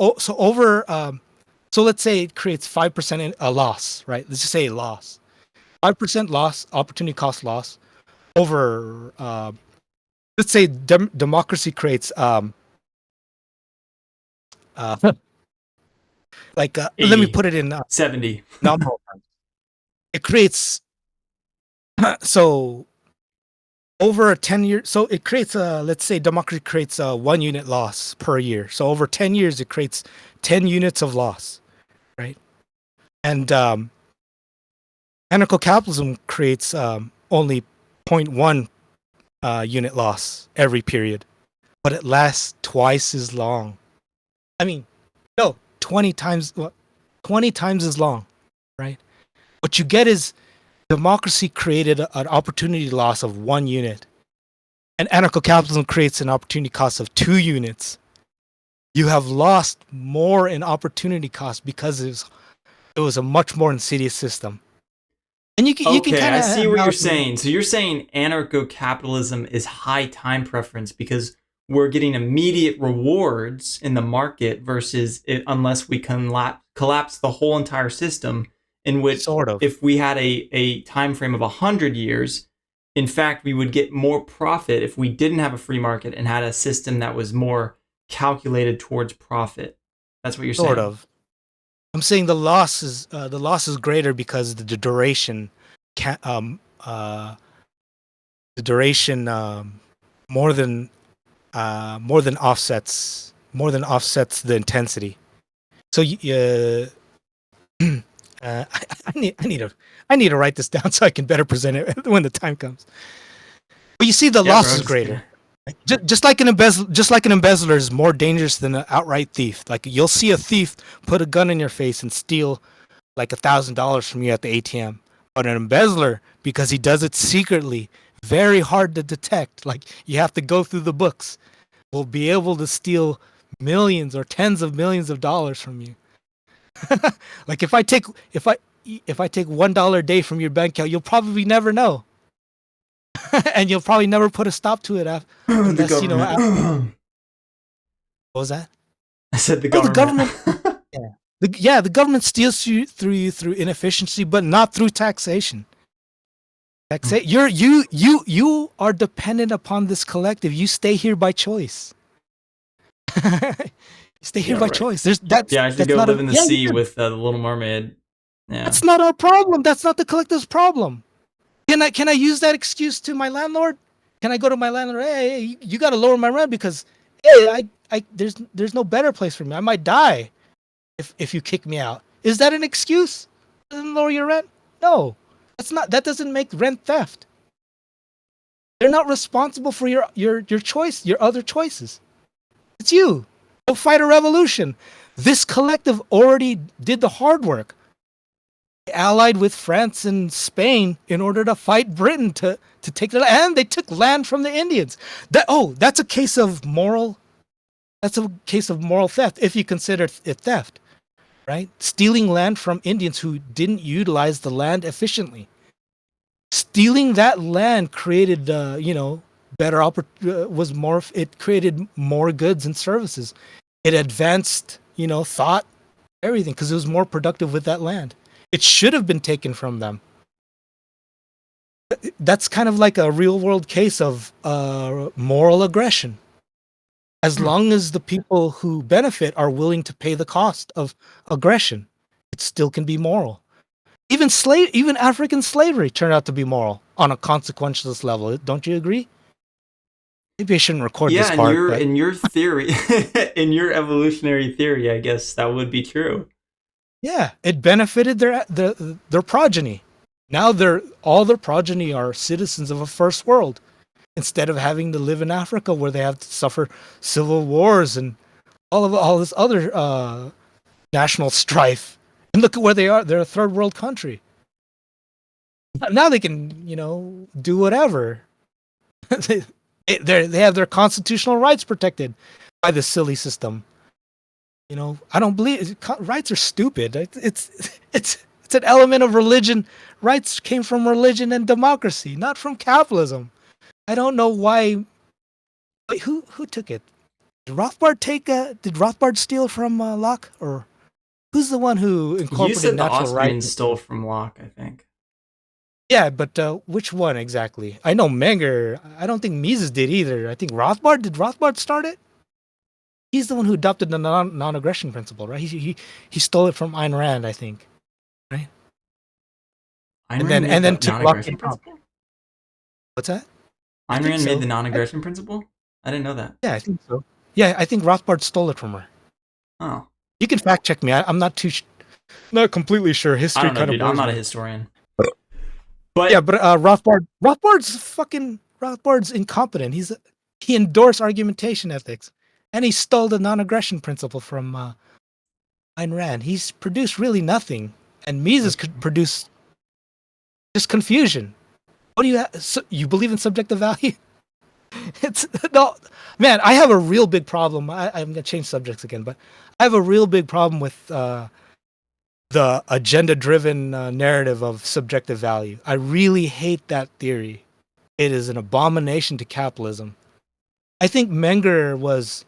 let's say it creates 5% a loss, right? Let's just say a loss, 5% loss, opportunity cost loss over. Let's say democracy creates uh, let me 80, put it in 70. nominal terms. It creates so over a 10-year, so it creates let's say democracy creates a 1 unit loss per year. So over 10 years, it creates 10 units of loss, right? And anarcho-capitalism creates only zero point 0.1 unit loss every period, but it lasts twice as long. I mean, no, 20 times, 20 times as long, right? What you get is democracy created an opportunity loss of 1 unit, and anarcho-capitalism creates an opportunity cost of 2 units. You have lost more in opportunity cost because it was a much more insidious system. And you can Okay, kind I of see what you're saying. So you're saying anarcho-capitalism is high time preference because we're getting immediate rewards in the market versus unless we can collapse the whole entire system, in which sort of if we had a time frame of 100 years, in fact, we would get more profit if we didn't have a free market and had a system that was more calculated towards profit. That's what you're sort saying. of. I'm saying the loss is greater because the duration can the duration more than more than offsets the intensity. So I need to write this down so I can better present it when the time comes. But you see, the Yeah, loss bro, is just greater. kidding. Just like an embezzler is more dangerous than an outright thief. Like you'll see a thief put a gun in your face and steal like $1,000 from you at the ATM. But an embezzler, because he does it secretly, very hard to detect. Like you have to go through the books. Will be able to steal millions or tens of millions of dollars from you. Like if I take $1 a day from your bank account, you'll probably never know, and you'll probably never put a stop to it The unless government. what was that? I said the Oh, the government. government. Yeah. The government steals you through inefficiency, but not through taxation. You are dependent upon this collective. You stay here by choice. You stay here Yeah, by right. choice. That's Yeah, I should that's go not live a in the yeah. You sea should. with the Little Mermaid. Yeah. That's not our problem. That's not the collective's problem. Can I use that excuse to my landlord? Can I go to my landlord? Hey, you got to lower my rent because hey, there's no better place for me. I might die if you kick me out. Is that an excuse? Doesn't lower your rent? No, that's not. That doesn't make rent theft. They're not responsible for your choice, your other choices. It's you. Go fight a revolution. This collective already did the hard work. They allied with France and Spain in order to fight Britain to take the land. And they took land from the Indians. That's a case of moral. That's a case of moral theft if you consider it theft, right? Stealing land from Indians who didn't utilize the land efficiently. Stealing that land created, better was more. It created more goods and services. It advanced, thought, everything because it was more productive with that land. It should have been taken from them. That's kind of like a real world case of moral aggression. As long as the people who benefit are willing to pay the cost of aggression, it still can be moral. Even African slavery turned out to be moral on a consequentialist level. Don't you agree? Maybe I shouldn't record this Yeah, part, but in your theory, in your evolutionary theory, I guess that would be true. yeah, it benefited their progeny. Now all their progeny are citizens of a first world instead of having to live in Africa where they have to suffer civil wars and all this other national strife. And look at where they are. They're a third world country. Now they can, do whatever. They have their constitutional rights protected by the silly system. I don't believe rights are stupid. It's an element of religion. Rights came from religion and democracy, not from capitalism. I don't know why. Wait, who took it? Did Rothbard steal from Locke, or who's the one who You incorporated said the natural rights? Austrians stole from Locke, I think. Yeah, but which one exactly? I know Menger. I don't think Mises did either. I think Rothbard. Did Rothbard start it? He's the one who adopted the non-aggression principle, right? He stole it from Ayn Rand, I think, right? Ayn Rand made And then the took Locke non-aggression and Comte. principle? What's that? I Ayn think Rand made so. the non-aggression principle? I didn't know that. Yeah, I think so. Yeah, I think Rothbard stole it from her. Oh. You can fact check me. I'm not not completely sure. I History don't know, kind of dude. I'm blurs not a me. historian. Yeah, But but Rothbard's incompetent. He endorsed argumentation ethics, and he stole the non-aggression principle from Ayn Rand. He's produced really nothing, and Mises could produce just confusion. What do you you believe in subjective value? It's no, man. I have a real big problem. I'm gonna change subjects again, but I have a real big problem with the agenda-driven narrative of subjective value. I really hate that theory. It is an abomination to capitalism. I think Menger was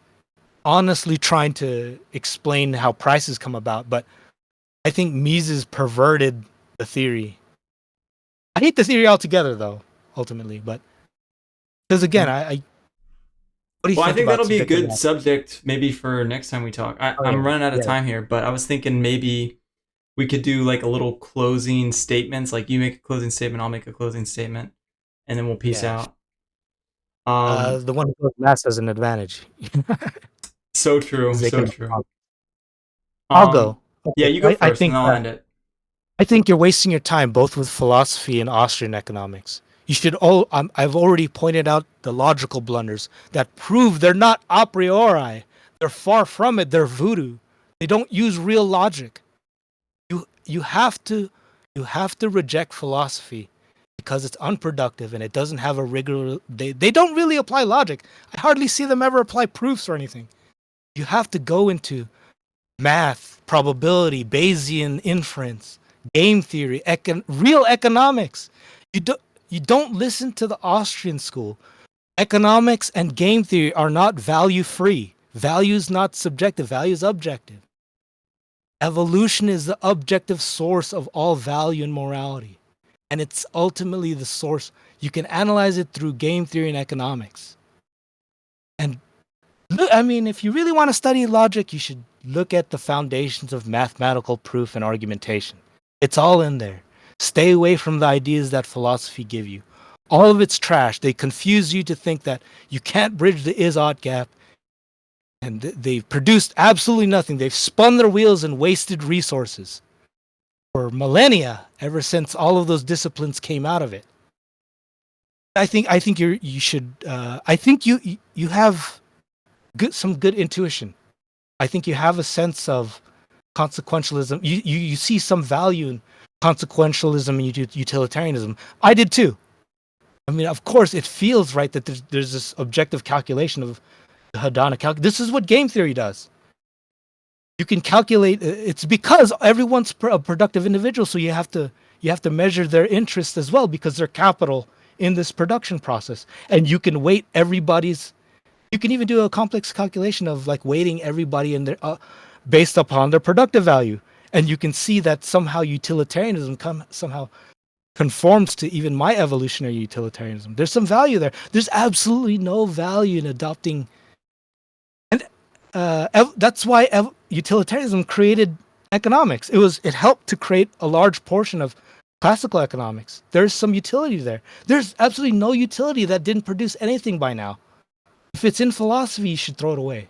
honestly trying to explain how prices come about, but I think Mises perverted the theory. I hate the theory altogether, though, ultimately. But because again, what do you well, I think think about that'll be a subjective good value? subject maybe for next time we talk. Oh I'm yeah, running out of yeah, time here, but I was thinking maybe we could do like a little closing statements. Like you make a closing statement, I'll make a closing statement, and then we'll peace yeah. out. Um, The one who goes last has an advantage. so 'Cause true, they so can. true. I'll go. Yeah, Okay. you go I first, and think then I'll end it. I think you're wasting your time both with philosophy and Austrian economics. You should I've already pointed out the logical blunders that prove they're not a priori. They're far from it. They're voodoo. They don't use real logic. You have to reject philosophy because it's unproductive and it doesn't have a rigor. They don't really apply logic. I hardly see them ever apply proofs or anything. You have to go into math, probability, Bayesian inference, game theory, real economics. You don't you don't listen to the Austrian school. Economics and game theory are not value free. Value is not subjective, value is objective. Evolution is the objective source of all value and morality. And it's ultimately the source. You can analyze it through game theory and economics. And look, I mean, if you really want to study logic, you should look at the foundations of mathematical proof and argumentation. It's all in there. Stay away from the ideas that philosophy give you. All of it's trash. They confuse you to think that you can't bridge the is-ought gap. And they've produced absolutely nothing. They've spun their wheels and wasted resources for millennia, ever since all of those disciplines came out of it. I think you should. I think you have some good intuition. I think you have a sense of consequentialism. You see some value in consequentialism and utilitarianism. I did too. I mean, of course, it feels right that there's this objective calculation of the hedonic calculus. This is what game theory does. You can calculate. It's because everyone's a productive individual, so you have to measure their interests as well because they're capital in this production process, and you can weight everybody's. You can even do a complex calculation of like weighting everybody in their based upon their productive value, and you can see that somehow utilitarianism somehow conforms to even my evolutionary utilitarianism. There's some value there. There's absolutely no value in adopting, and that's why utilitarianism created economics. It helped to create a large portion of classical economics. There's some utility there. There's absolutely no utility that didn't produce anything by now. If it's in philosophy, you should throw it away.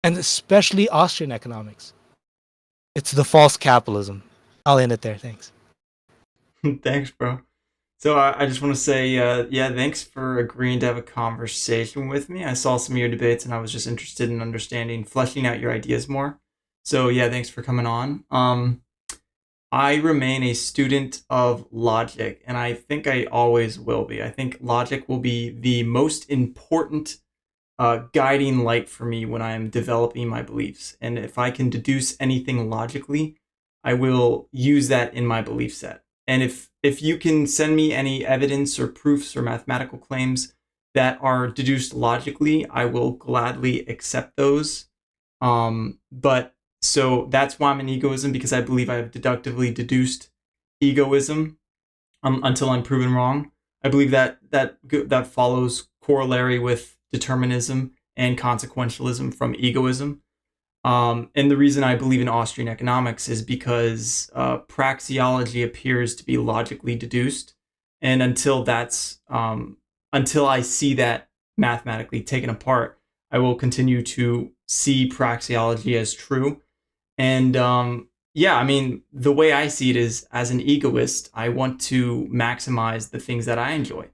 And especially Austrian economics. It's the false capitalism. I'll end it there. Thanks. Thanks, bro. So I just want to say, yeah, thanks for agreeing to have a conversation with me. I saw some of your debates, and I was just interested in understanding, fleshing out your ideas more. So yeah, thanks for coming on. I remain a student of logic, and I think I always will be. I think logic will be the most important guiding light for me when I am developing my beliefs. And if I can deduce anything logically, I will use that in my belief set. And if you can send me any evidence or proofs or mathematical claims, that are deduced logically, I will gladly accept those. But so that's why I'm an egoism, because I believe I have deductively deduced egoism until I'm proven wrong. I believe that follows corollary with determinism and consequentialism from egoism. And the reason I believe in Austrian economics is because praxeology appears to be logically deduced, and until I see that mathematically taken apart, I will continue to see praxeology as true. And yeah, I mean, the way I see it is, as an egoist, I want to maximize the things that I enjoy.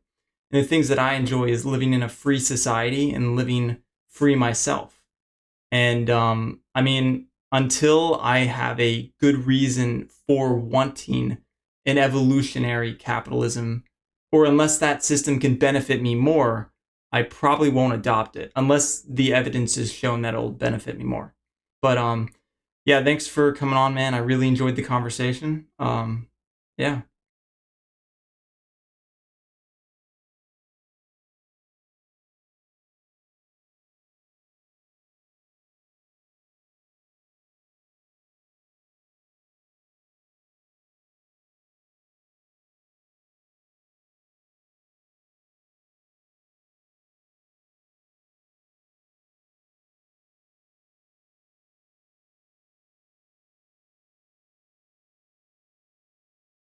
And the things that I enjoy is living in a free society and living free myself. And I mean, until I have a good reason for wanting an evolutionary capitalism, or unless that system can benefit me more, I probably won't adopt it unless the evidence is shown that it'll benefit me more. But yeah, thanks for coming on, man. I really enjoyed the conversation. Yeah.